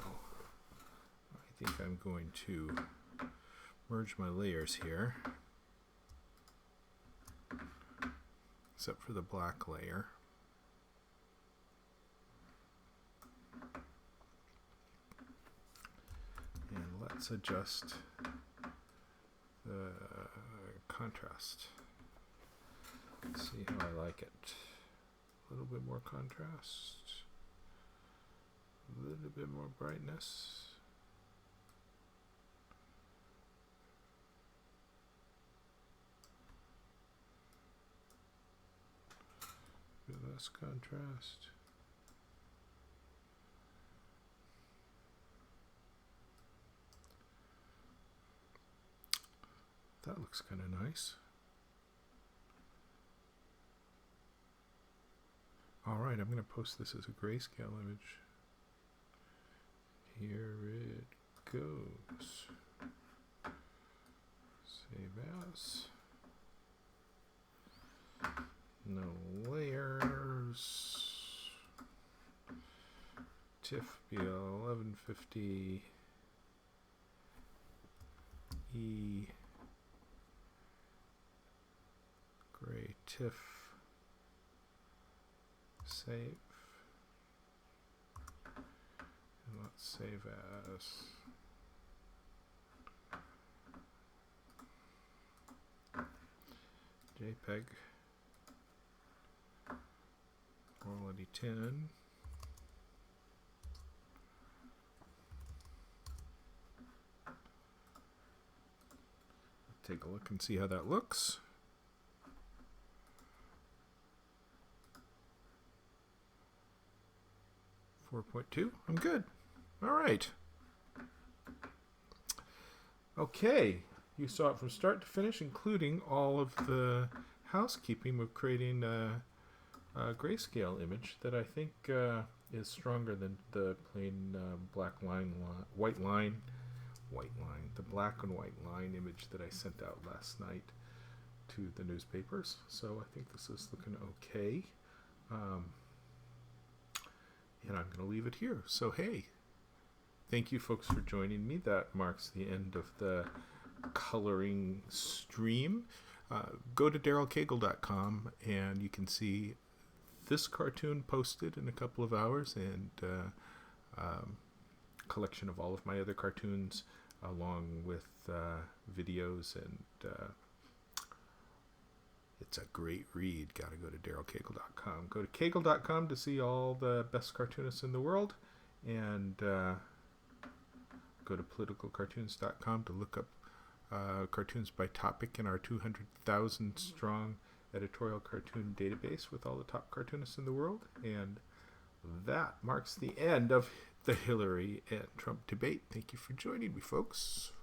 I think I'm going to merge my layers here, except for the black layer. And let's adjust the contrast. Let's see how I like it. A little bit more contrast. A little bit more brightness. A bit less contrast. That looks kind of nice. All right, I'm going to post this as a grayscale image. Here it goes. Save as. No layers. TIFF BL 1150 E gray TIFF. Save. And let's save as. JPEG. Quality 10. Take a look and see how that looks. .2. I'm good. All right. Okay. You saw it from start to finish, including all of the housekeeping of creating a grayscale image that I think is stronger than the plain white line, the black and white line image that I sent out last night to the newspapers. So I think this is looking okay. And I'm going to leave it here. So, hey, thank you folks for joining me. That marks the end of the coloring stream. Go to darylcagle.com and you can see this cartoon posted in a couple of hours and collection of all of my other cartoons along with videos, and it's a great read. Gotta go to darylcagle.com. Go to cagle.com to see all the best cartoonists in the world, and go to politicalcartoons.com to look up cartoons by topic in our 200,000 strong editorial cartoon database with all the top cartoonists in the world. And that marks the end of the Hillary and Trump debate. Thank you for joining me, folks.